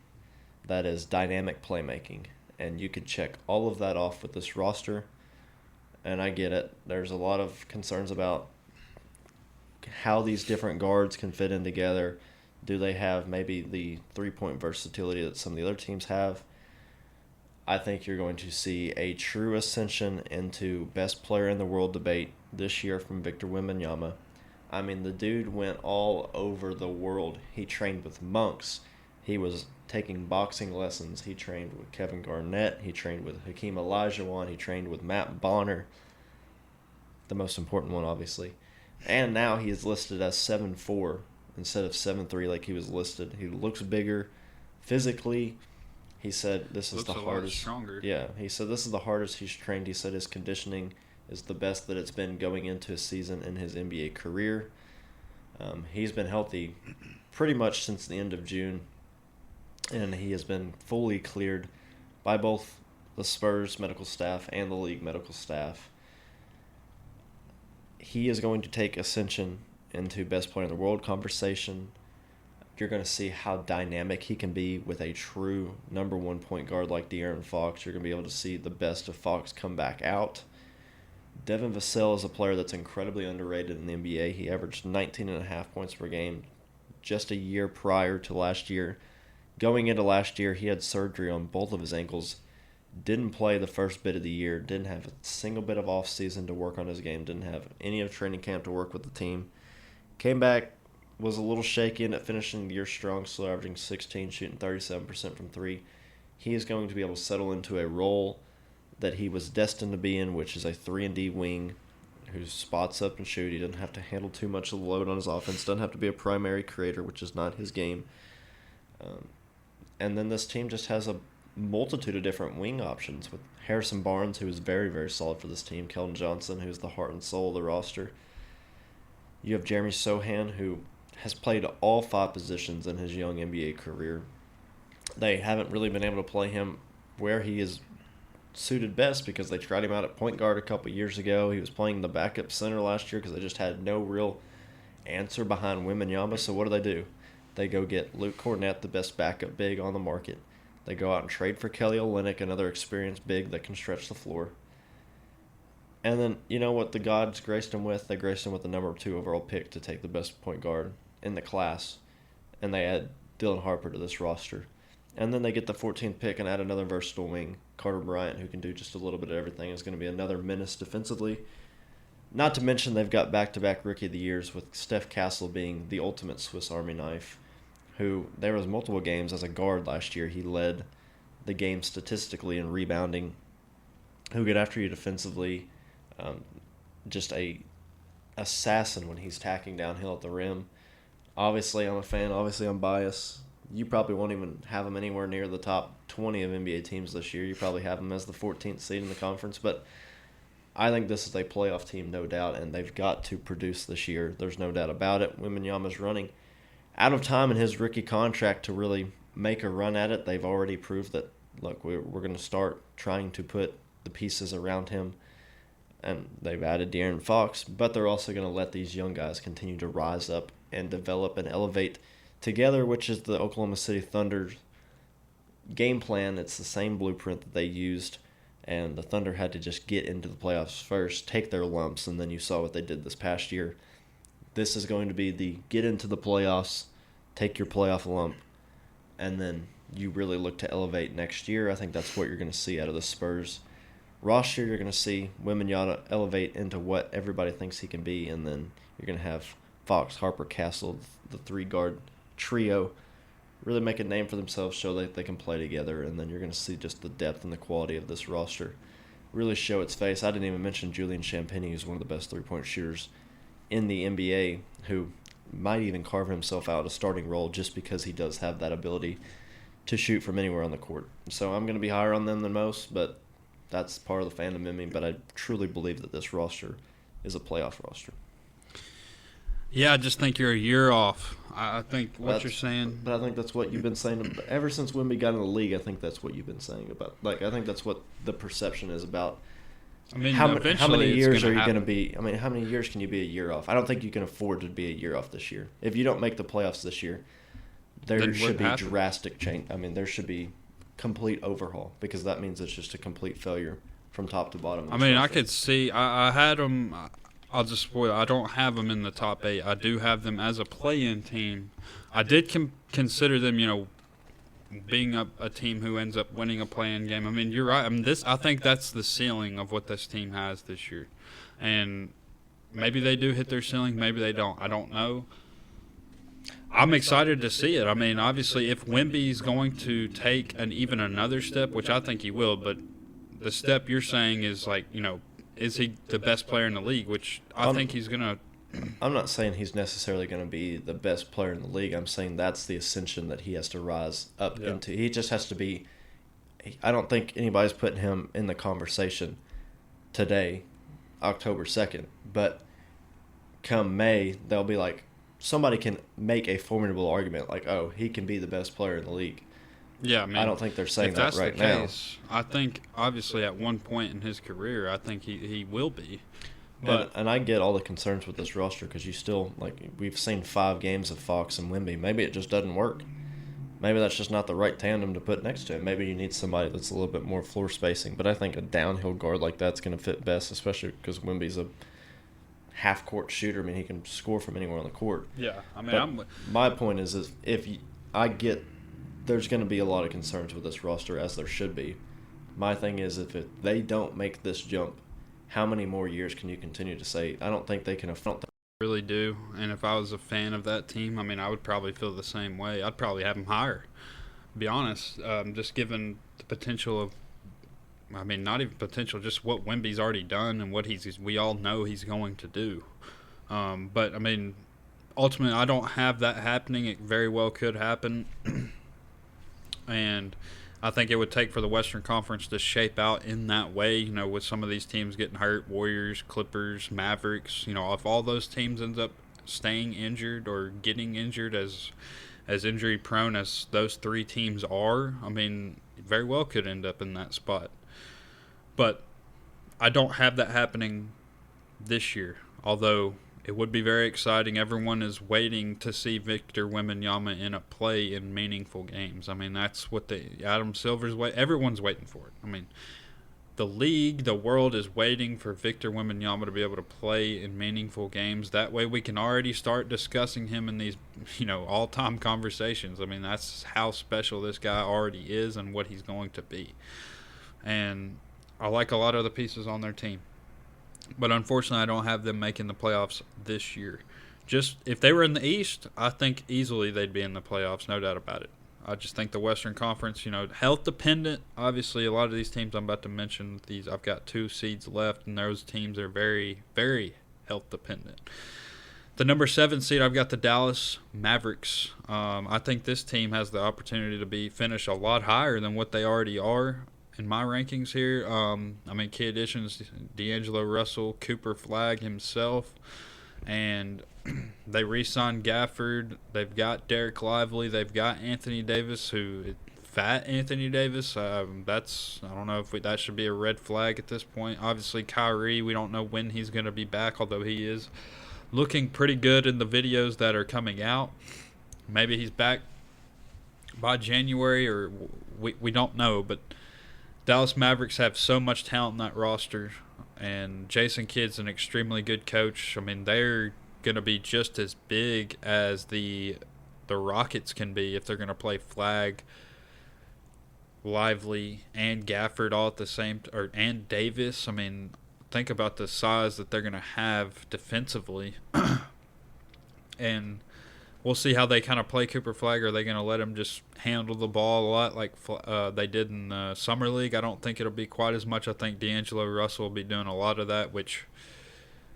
that is dynamic playmaking. And you could check all of that off with this roster, and I get it. There's a lot of concerns about how these different guards can fit in together. Do they have maybe the three-point versatility that some of the other teams have? I think you're going to see a true ascension into best player in the world debate this year from Victor Wembanyama. I mean, the dude went all over the world. He trained with monks. He was taking boxing lessons. He trained with Kevin Garnett. He trained with Hakeem Olajuwon. He trained with Matt Bonner, the most important one, obviously. And now he is listed as 7'4", instead of 7'3", like he was listed. He looks bigger physically. He said this is the hardest. Stronger. Yeah, he said this is the hardest he's trained. He said his conditioning is the best that it's been going into a season in his NBA career. He's been healthy pretty much since the end of June, and he has been fully cleared by both the Spurs medical staff and the league medical staff. He is going to take ascension into best player in the world conversation. You're going to see how dynamic he can be with a true number one point guard like De'Aaron Fox. You're going to be able to see the best of Fox come back out. Devin Vassell is a player that's incredibly underrated in the NBA. He averaged 19.5 points per game just a year prior to last year. Going into last year, he had surgery on both of his ankles. Didn't play the first bit of the year. Didn't have a single bit of off season to work on his game. Didn't have any of training camp to work with the team. Came back, was a little shaky, and at finishing the year strong, still averaging 16, shooting 37% from three. He is going to be able to settle into a role that he was destined to be in, which is a 3-and-D wing who spots up and shoot. He doesn't have to handle too much of the load on his offense. Doesn't have to be a primary creator, which is not his game. And then this team just has a multitude of different wing options with Harrison Barnes, who is very, very solid for this team. Keldon Johnson, who's the heart and soul of the roster. You have Jeremy Sohan, who has played all 5 positions in his young NBA career. They haven't really been able to play him where he is suited best because they tried him out at point guard a couple years ago. He was playing the backup center last year because they just had no real answer behind Wembanyama. So what do? They go get Luke Cornett, the best backup big on the market. They go out and trade for Kelly Olynyk, another experienced big that can stretch the floor. And then, you know what the gods graced him with? They graced him with the number 2 overall pick to take the best point guard in the class. And they add Dylan Harper to this roster. And then they get the 14th pick and add another versatile wing, Carter Bryant, who can do just a little bit of everything. Is going to be another menace defensively. Not to mention they've got back-to-back Rookie of the Years with Steph Castle being the ultimate Swiss Army knife, who there was multiple games as a guard last year. He led the game statistically in rebounding, who get after you defensively. Just a assassin when he's tacking downhill at the rim. Obviously, I'm a fan. Obviously, I'm biased. You probably won't even have him anywhere near the top 20 of NBA teams this year. You probably have him as the 14th seed in the conference. But I think this is a playoff team, no doubt, and they've got to produce this year. There's no doubt about it. Wembanyama's running out of time in his rookie contract to really make a run at it. They've already proved that, look, we're going to start trying to put the pieces around him. And they've added De'Aaron Fox, but they're also going to let these young guys continue to rise up and develop and elevate together, which is the Oklahoma City Thunder's game plan. It's the same blueprint that they used, and the Thunder had to just get into the playoffs first, take their lumps, and then you saw what they did this past year. This is going to be the get into the playoffs, take your playoff lump, and then you really look to elevate next year. I think that's what you're going to see out of the Spurs roster. You're going to see Wembanyama elevate into what everybody thinks he can be, and then you're going to have Fox, Harper, Castle, the 3-guard trio, really make a name for themselves, show that they can play together, and then you're going to see just the depth and the quality of this roster really show its face. I didn't even mention Julian Champagnie, who's one of the best three-point shooters in the NBA, who might even carve himself out a starting role just because he does have that ability to shoot from anywhere on the court. So I'm going to be higher on them than most, but that's part of the fandom in me. But I truly believe that this roster is a playoff roster. Yeah, I just think you're a year off. I think what you're saying. But I think that's what you've been saying ever since Wemby got in the league. I think that's what you've been saying about. Like, I think that's what the perception is about. I mean, how many years are you going to be? be? I mean, how many years can you be a year off? I don't think you can afford to be a year off this year. If you don't make the playoffs this year, there should be drastic change. I mean, there should be complete overhaul, because that means it's just a complete failure from top to bottom. I mean, I could see. I had them. I'll just spoil. I don't have them in the top 8. I do have them as a play-in team. I did consider them, being a team who ends up winning a play-in game. I mean, you're right. I think that's the ceiling of what this team has this year, and maybe they do hit their ceiling. Maybe they don't. I don't know. I'm excited to see it. I mean, obviously, if Wemby's going to take even another step, which I think he will, but the step you're saying is like, is he the best player in the league? Which I think he's going to. I'm not saying he's necessarily going to be the best player in the league. I'm saying that's the ascension that he has to rise up into. He just has to be. I don't think anybody's putting him in the conversation today, October 2nd. But come May, they'll be like, somebody can make a formidable argument like, oh, he can be the best player in the league. Yeah, I mean, I don't think they're saying that right now. If that's the case, I think, obviously, at one point in his career, I think he will be. But and I get all the concerns with this roster, because you still, we've seen 5 games of Fox and Wemby. Maybe it just doesn't work. Maybe that's just not the right tandem to put next to him. Maybe you need somebody that's a little bit more floor spacing. But I think a downhill guard like that's going to fit best, especially because Wemby's a half-court shooter. I mean, he can score from anywhere on the court. Yeah, I mean, But my point is I get there's going to be a lot of concerns with this roster, as there should be. My thing is, if they don't make this jump, how many more years can you continue to say? I don't think they can afford. Really do. And if I was a fan of that team, I mean, I would probably feel the same way. I'd probably have them higher, to be honest. Just given the potential of, I mean, not even potential, just what Wemby's already done and what we all know he's going to do. But, I mean, ultimately, I don't have that happening. It very well could happen. And I think it would take for the Western Conference to shape out in that way, you know, with some of these teams getting hurt, Warriors, Clippers, Mavericks, you know, if all those teams end up staying injured or getting injured as injury prone as those three teams are, I mean, very well could end up in that spot. But I don't have that happening this year, although it would be very exciting. Everyone is waiting to see Victor Wembanyama in a play in meaningful games. I mean, that's what Adam Silver's everyone's waiting for it. I mean, the league, the world is waiting for Victor Wembanyama to be able to play in meaningful games. That way we can already start discussing him in these, you know, all-time conversations. I mean, that's how special this guy already is and what he's going to be. And I like a lot of the pieces on their team. But unfortunately, I don't have them making the playoffs this year. Just if they were in the East, I think easily they'd be in the playoffs, no doubt about it. I just think the Western Conference, you know, health dependent. Obviously, a lot of these teams I'm about to mention, I've got 2 seeds left, and those teams are very, very health dependent. The number 7 seed, I've got the Dallas Mavericks. I think this team has the opportunity to finish a lot higher than what they already are in my rankings here. I mean, key additions, D'Angelo Russell, Cooper Flagg himself, and they re-signed Gafford. They've got Derek Lively. They've got Anthony Davis, fat Anthony Davis. I don't know if that should be a red flag at this point. Obviously, Kyrie, we don't know when he's going to be back, although he is looking pretty good in the videos that are coming out. Maybe he's back by January, or we don't know, but Dallas Mavericks have so much talent in that roster, and Jason Kidd's an extremely good coach. I mean, they're going to be just as big as the Rockets can be if they're going to play Flagg, Lively, and Gafford all at the same and Davis. I mean, think about the size that they're going to have defensively. And we'll see how they kind of play Cooper Flagg. Are they going to let him just handle the ball a lot like they did in the Summer League? I don't think it'll be quite as much. I think D'Angelo Russell will be doing a lot of that, which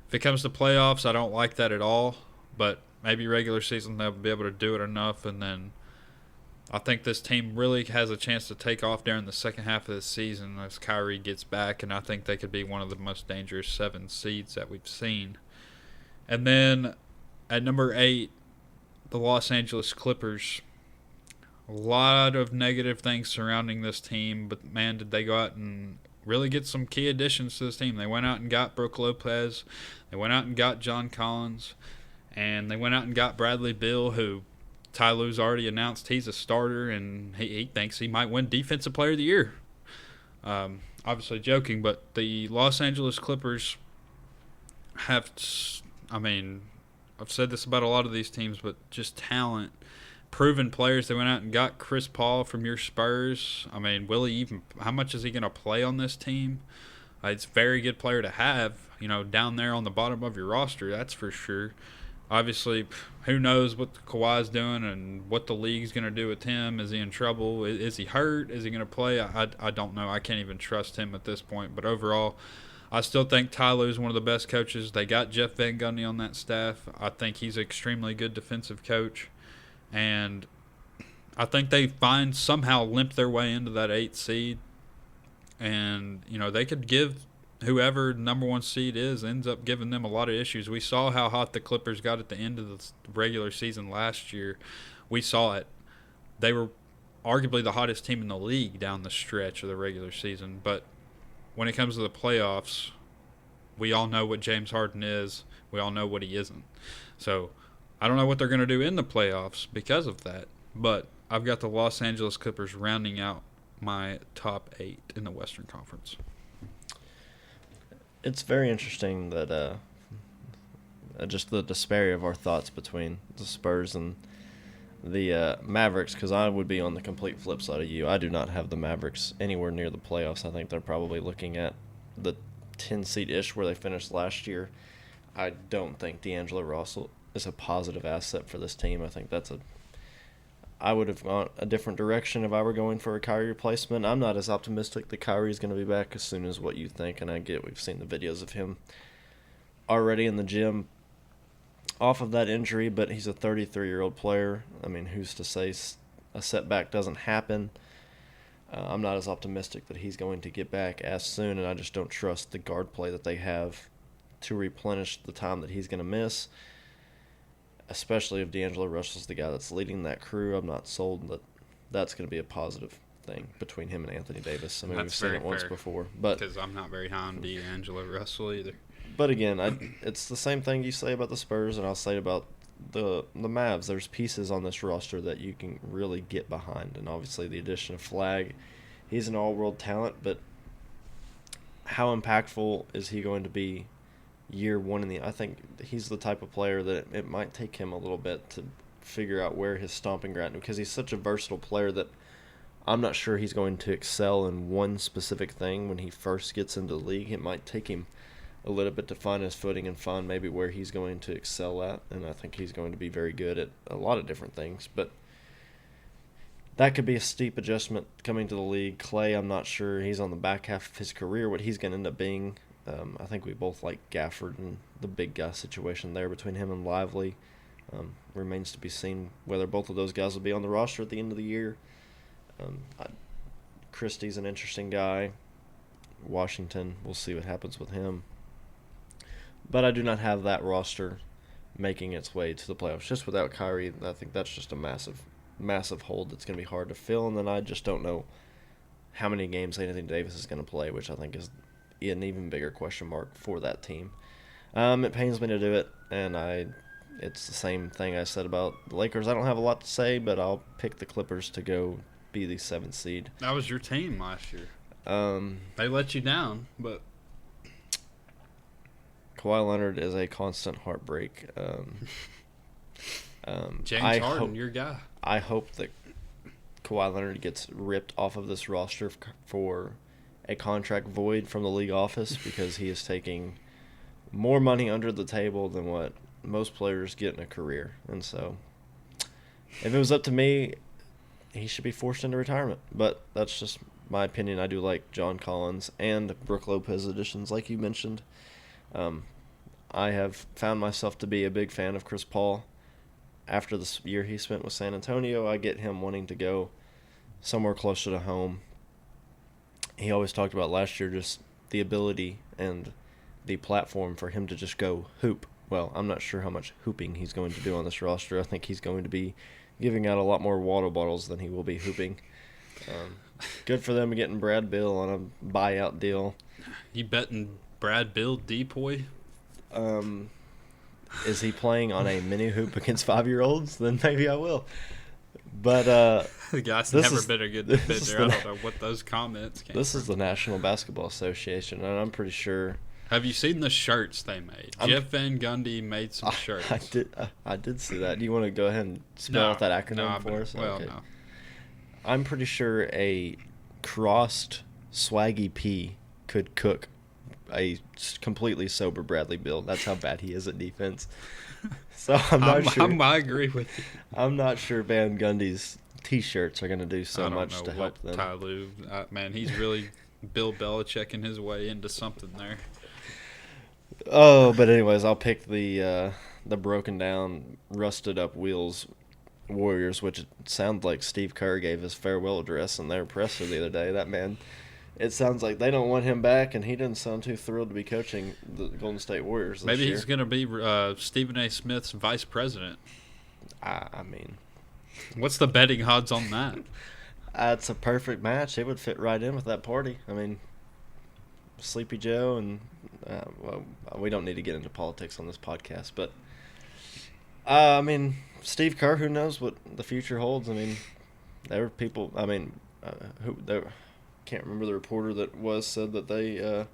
if it comes to playoffs, I don't like that at all. But maybe regular season they'll be able to do it enough. And then I think this team really has a chance to take off during the second half of the season as Kyrie gets back. And I think they could be one of the most dangerous 7 seeds that we've seen. And then at number 8, the Los Angeles Clippers. A lot of negative things surrounding this team, but man, did they go out and really get some key additions to this team. They went out and got Brook Lopez, they went out and got John Collins, and they went out and got Bradley Beal, who Ty Lue's already announced he's a starter, and he thinks he might win Defensive Player of the Year. Obviously joking, but the Los Angeles Clippers have, I mean, I've said this about a lot of these teams, but just talent, proven players. They went out and got Chris Paul from your Spurs. I mean, how much is he going to play on this team? It's a very good player to have, you know, down there on the bottom of your roster, that's for sure. Obviously, who knows what Kawhi's doing and what the league's going to do with him. Is he in trouble? Is he hurt? Is he going to play? I don't know. I can't even trust him at this point. But overall, I still think Ty Lue is one of the best coaches. They got Jeff Van Gundy on that staff. I think he's an extremely good defensive coach. And I think they somehow limp their way into that 8th seed. And, you know, they could give whoever number 1 seed ends up giving them a lot of issues. We saw how hot the Clippers got at the end of the regular season last year. We saw it. They were arguably the hottest team in the league down the stretch of the regular season. But when it comes to the playoffs, we all know what James Harden is. We all know what he isn't. So I don't know what they're going to do in the playoffs because of that. But I've got the Los Angeles Clippers rounding out my top 8 in the Western Conference. It's very interesting that just the disparity of our thoughts between the Spurs and the Mavericks, because I would be on the complete flip side of you. I do not have the Mavericks anywhere near the playoffs. I think they're probably looking at the 10 seed-ish where they finished last year. I don't think D'Angelo Russell is a positive asset for this team. I think I would have gone a different direction if I were going for a Kyrie replacement. I'm not as optimistic that Kyrie is going to be back as soon as what you think, and we've seen the videos of him already in the gym off of that injury, but he's a 33-year-old player. I mean, who's to say a setback doesn't happen? I'm not as optimistic that he's going to get back as soon, and I just don't trust the guard play that they have to replenish the time that he's going to miss, especially if D'Angelo Russell's the guy that's leading that crew. I'm not sold that that's going to be a positive thing between him and Anthony Davis. I mean, we've seen it once before. Because I'm not very high on D'Angelo Russell either. But again, it's the same thing you say about the Spurs, and I'll say about the Mavs. There's pieces on this roster that you can really get behind, and obviously the addition of Flagg, he's an all-world talent, but how impactful is he going to be year one I think he's the type of player that it might take him a little bit to figure out where his stomping ground, because he's such a versatile player that I'm not sure he's going to excel in one specific thing when he first gets into the league. It might take him a little bit to find his footing and find maybe where he's going to excel at, and I think he's going to be very good at a lot of different things, but that could be a steep adjustment coming to the league. Clay, I'm not sure. He's on the back half of his career, what he's going to end up being. I think we both like Gafford and the big guy situation there between him and Lively. Remains to be seen whether both of those guys will be on the roster at the end of the year. Christie's an interesting guy. Washington, we'll see what happens with him. But I do not have that roster making its way to the playoffs. Just without Kyrie, I think that's just a massive, massive hole that's going to be hard to fill. And then I just don't know how many games Anthony Davis is going to play, which I think is an even bigger question mark for that team. It pains me to do it, and it's the same thing I said about the Lakers. I don't have a lot to say, but I'll pick the Clippers to go be the 7th seed. That was your team last year. They let you down, but Kawhi Leonard is a constant heartbreak. James Harden, your guy. I hope that Kawhi Leonard gets ripped off of this roster for a contract void from the league office, because he is taking more money under the table than what most players get in a career. And so if it was up to me, he should be forced into retirement. But that's just my opinion. I do like John Collins and Brook Lopez additions, like you mentioned. I have found myself to be a big fan of Chris Paul. After the year he spent with San Antonio, I get him wanting to go somewhere closer to home. He always talked about last year just the ability and the platform for him to just go hoop. Well, I'm not sure how much hooping he's going to do on this roster. I think he's going to be giving out a lot more water bottles than he will be hooping. Good for them getting Brad Bill on a buyout deal. You betting Brad Bill Depoy? Is he playing on a mini hoop against 5-year-olds? Then maybe I will. But the guy's never been a good defender. I don't know what those comments came This from. is the National Basketball Association, and I'm pretty sure. Have you seen the shirts they made? Jeff Van Gundy made some shirts. I did see that. Do you want to go ahead and spell out that acronym for us? Well, okay. no. I'm pretty sure a crossed Swaggy P could cook a completely sober Bradley Beal. That's how bad he is at defense. So I'm not sure. I agree with you. I'm not sure Van Gundy's T-shirts are going to do so much to help them. Ty Lue, man, he's really Bill Belichicking his way into something there. Oh, but anyways, I'll pick the broken down, rusted up wheels Warriors, which it sounds like Steve Kerr gave his farewell address in their presser the other day. That man, it sounds like they don't want him back, and he didn't sound too thrilled to be coaching the Golden State Warriors this Maybe year. he's going to be Stephen A. Smith's vice president. I mean, what's the betting odds on that? It's a perfect match. It would fit right in with that party. I mean, Sleepy Joe and well, we don't need to get into politics on this podcast, but I mean, Steve Kerr, who knows what the future holds? I mean, there were people. I mean, can't remember the reporter that said that they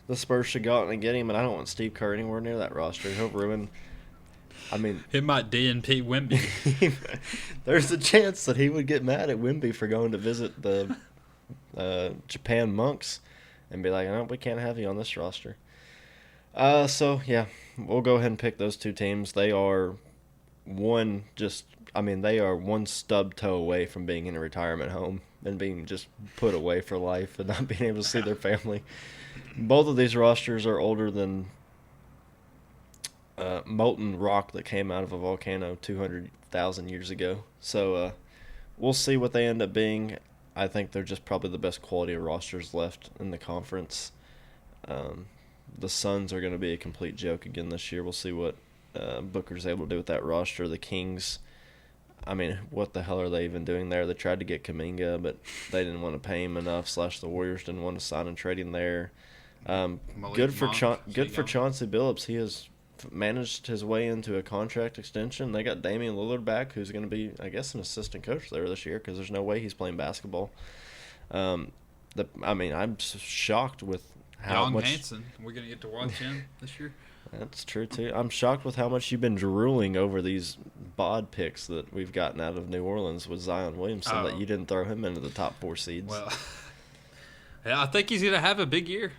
the Spurs should go out and get him, and I don't want Steve Kerr anywhere near that roster. He'll ruin. I mean, it might DNP Wemby. There's a chance that he would get mad at Wemby for going to visit the Japan monks and be like, "No, we can't have you on this roster." So yeah, we'll go ahead and pick those two teams. They are one stub toe away from being in a retirement home and being just put away for life and not being able to see their family. Both of these rosters are older than molten rock that came out of a volcano 200,000 years ago. So we'll see what they end up being. I think they're just probably the best quality of rosters left in the conference. The Suns are going to be a complete joke again this year. We'll see what Booker's able to do with that roster. The Kings, I mean, what the hell are they even doing there? They tried to get Kuminga, but they didn't want to pay him enough. The Warriors didn't want to sign and trade him there. Good for Chauncey Billups. He has managed his way into a contract extension. They got Damian Lillard back, who's going to be, I guess, an assistant coach there this year because there's no way he's playing basketball. I'm shocked with how Young much. Hansen, we're going to get to watch him this year. That's true too. I'm shocked with how much you've been drooling over these bod picks that we've gotten out of New Orleans with Zion Williamson that you didn't throw him into the top 4 seeds. Well, yeah, I think he's going to have a big year.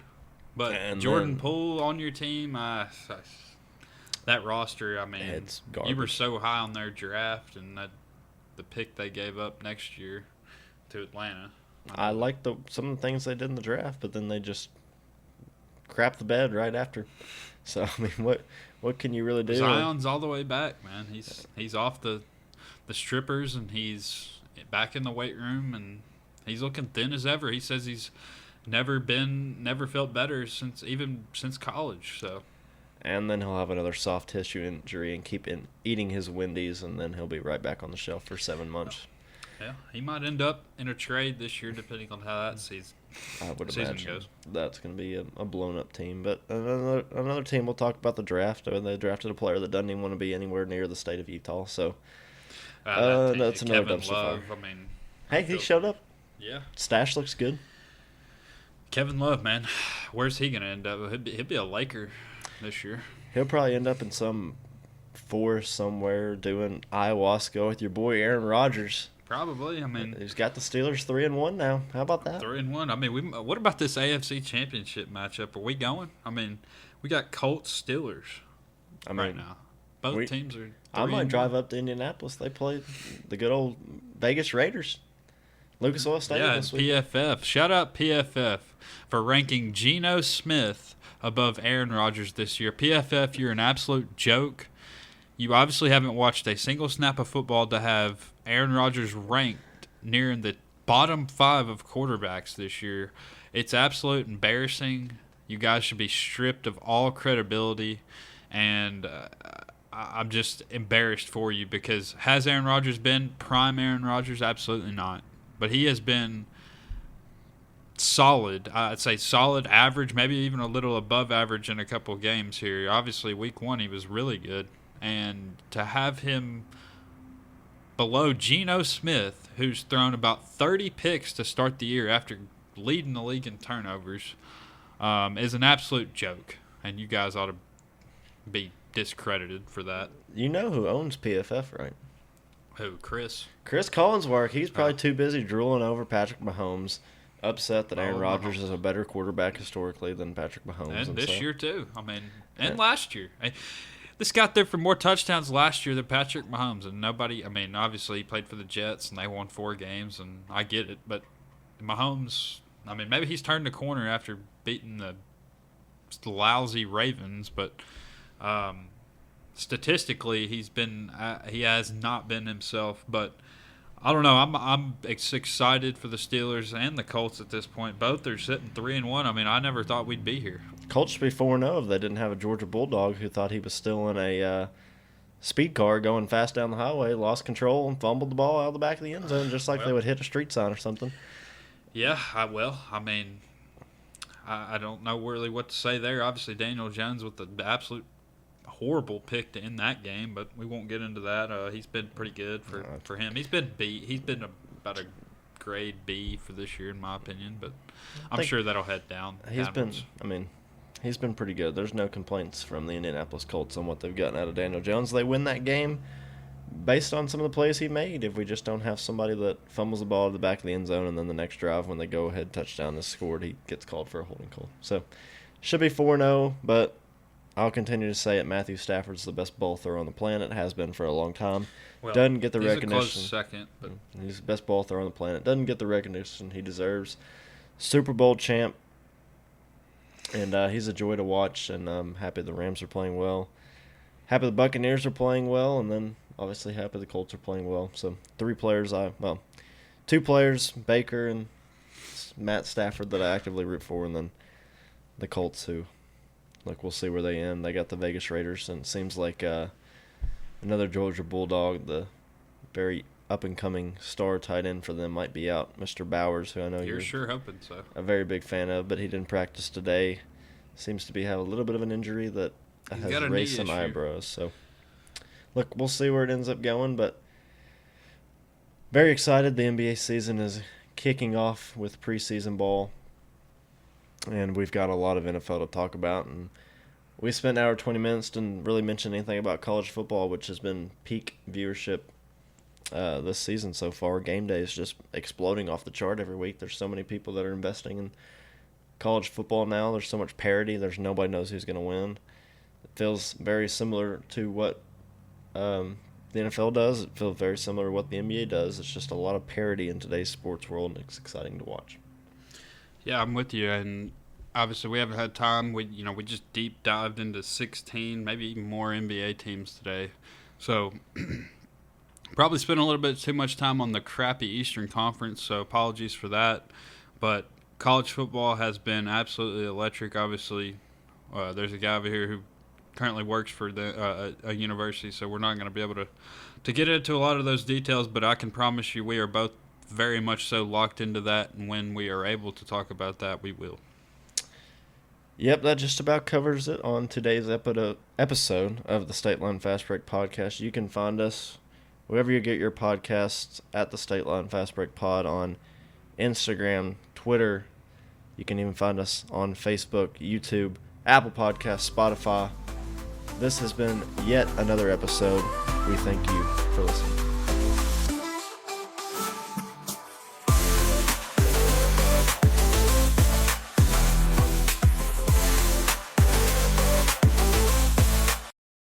But Jordan Poole on your team, that roster, I mean, it's garbage. You were so high on their draft and the pick they gave up next year to Atlanta. I like some of the things they did in the draft, but then they just crap the bed right after. So I mean, what can you really do? Zion's all the way back, man. He's off the strippers and he's back in the weight room and he's looking thin as ever. He says he's never felt better since college. So. And then he'll have another soft tissue injury and keep eating his Wendy's, and then he'll be right back on the shelf for 7 months. Yeah, he might end up in a trade this year, depending on how that season goes. That's going to be a blown-up team. But another team we'll talk about the draft. They drafted a player that doesn't even want to be anywhere near the state of Utah. So that's another Kevin dumpster Love, fire. He showed up. Yeah. Stash looks good. Kevin Love, man, where's he going to end up? He'll be a Laker this year. He'll probably end up in some forest somewhere doing ayahuasca with your boy Aaron Rodgers. Probably. I mean, he's got the Steelers 3-1 now. How about that? 3-1. I mean, what about this AFC Championship matchup? Are we going? I mean, we got Colts Steelers right now. Both teams are 3-1. I might drive up to Indianapolis. They play the good old Vegas Raiders. Lucas Oil Stadium this week. PFF. Shout out PFF for ranking Geno Smith above Aaron Rodgers this year. PFF, you're an absolute joke. You obviously haven't watched a single snap of football to have Aaron Rodgers ranked near the bottom 5 of quarterbacks this year. It's absolute embarrassing. You guys should be stripped of all credibility, and I'm just embarrassed for you because has Aaron Rodgers been prime Aaron Rodgers? Absolutely not. But he has been solid. I'd say solid, average, maybe even a little above average in a couple of games here. Obviously, week 1 he was really good. And to have him below Geno Smith, who's thrown about 30 picks to start the year after leading the league in turnovers, is an absolute joke. And you guys ought to be discredited for that. You know who owns PFF, right? Who, Chris? Chris Collinsworth. He's probably too busy drooling over Patrick Mahomes, upset that Aaron Rodgers is a better quarterback historically than Patrick Mahomes. And this year, too. I mean, and last year. This got there for more touchdowns last year than Patrick Mahomes. And nobody, I mean, obviously he played for the Jets and they won 4 games, and I get it. But Mahomes, I mean, maybe he's turned the corner after beating the lousy Ravens, but statistically he has not been himself. But I don't know. I'm excited for the Steelers and the Colts at this point. Both are sitting 3-1. I mean, I never thought we'd be here. Colts should be 4-0 if they didn't have a Georgia Bulldog who thought he was still in a speed car going fast down the highway, lost control, and fumbled the ball out of the back of the end zone just like they would hit a street sign or something. Yeah, I mean, I don't know really what to say there. Obviously, Daniel Jones with the absolute horrible pick to end that game, but we won't get into that. He's been pretty good for him. He's been B. He's been about a grade B for this year, in my opinion, but I'm sure that'll head down. He's been, I mean, he's been pretty good. There's no complaints from the Indianapolis Colts on what they've gotten out of Daniel Jones. They win that game based on some of the plays he made. If we just don't have somebody that fumbles the ball at the back of the end zone and then the next drive when they go ahead touchdown is scored, he gets called for a holding call. So should be 4-0, but I'll continue to say it. Matthew Stafford's the best ball thrower on the planet, has been for a long time. Well, doesn't get the he's recognition. a close second, but he's the best ball thrower on the planet. Doesn't get the recognition he deserves. Super Bowl champ, and he's a joy to watch. And I'm happy the Rams are playing well. Happy the Buccaneers are playing well, and then obviously happy the Colts are playing well. So 2 players, Baker and Matt Stafford, that I actively root for, and then the Colts, who, look, we'll see where they end. They got the Vegas Raiders, and it seems like another Georgia Bulldog, the very up-and-coming star tight end for them, might be out. Mr. Bowers, who I know you're sure hoping so. A very big fan of, but he didn't practice today. Seems to have a little bit of an injury that has raised some eyebrows. So, look, we'll see where it ends up going, but very excited. The NBA season is kicking off with preseason ball, and we've got a lot of NFL to talk about. And we spent an hour 20 minutes, didn't really mention anything about college football, which has been peak viewership this season so far. Game day is just exploding off the chart every week. There's so many people that are investing in college football now. There's so much parity. Nobody knows who's going to win. It feels very similar to what the NFL does. It feels very similar to what the NBA does. It's just a lot of parity in today's sports world, and it's exciting to watch. Yeah, I'm with you, and obviously we haven't had time. We just deep dived into 16, maybe even more NBA teams today. So probably spent a little bit too much time on the crappy Eastern Conference, so apologies for that. But college football has been absolutely electric. Obviously, there's a guy over here who currently works for a university, so we're not going to be able to get into a lot of those details, but I can promise you we are both very much so locked into that, and when we are able to talk about that, we will. Yep, that just about covers it on today's episode of the State Line Fast Break podcast. You can find us wherever you get your podcasts at the State Line Fast Break Pod on Instagram, Twitter. You can even find us on Facebook, YouTube, Apple Podcasts, Spotify. This has been yet another episode. We thank you for listening.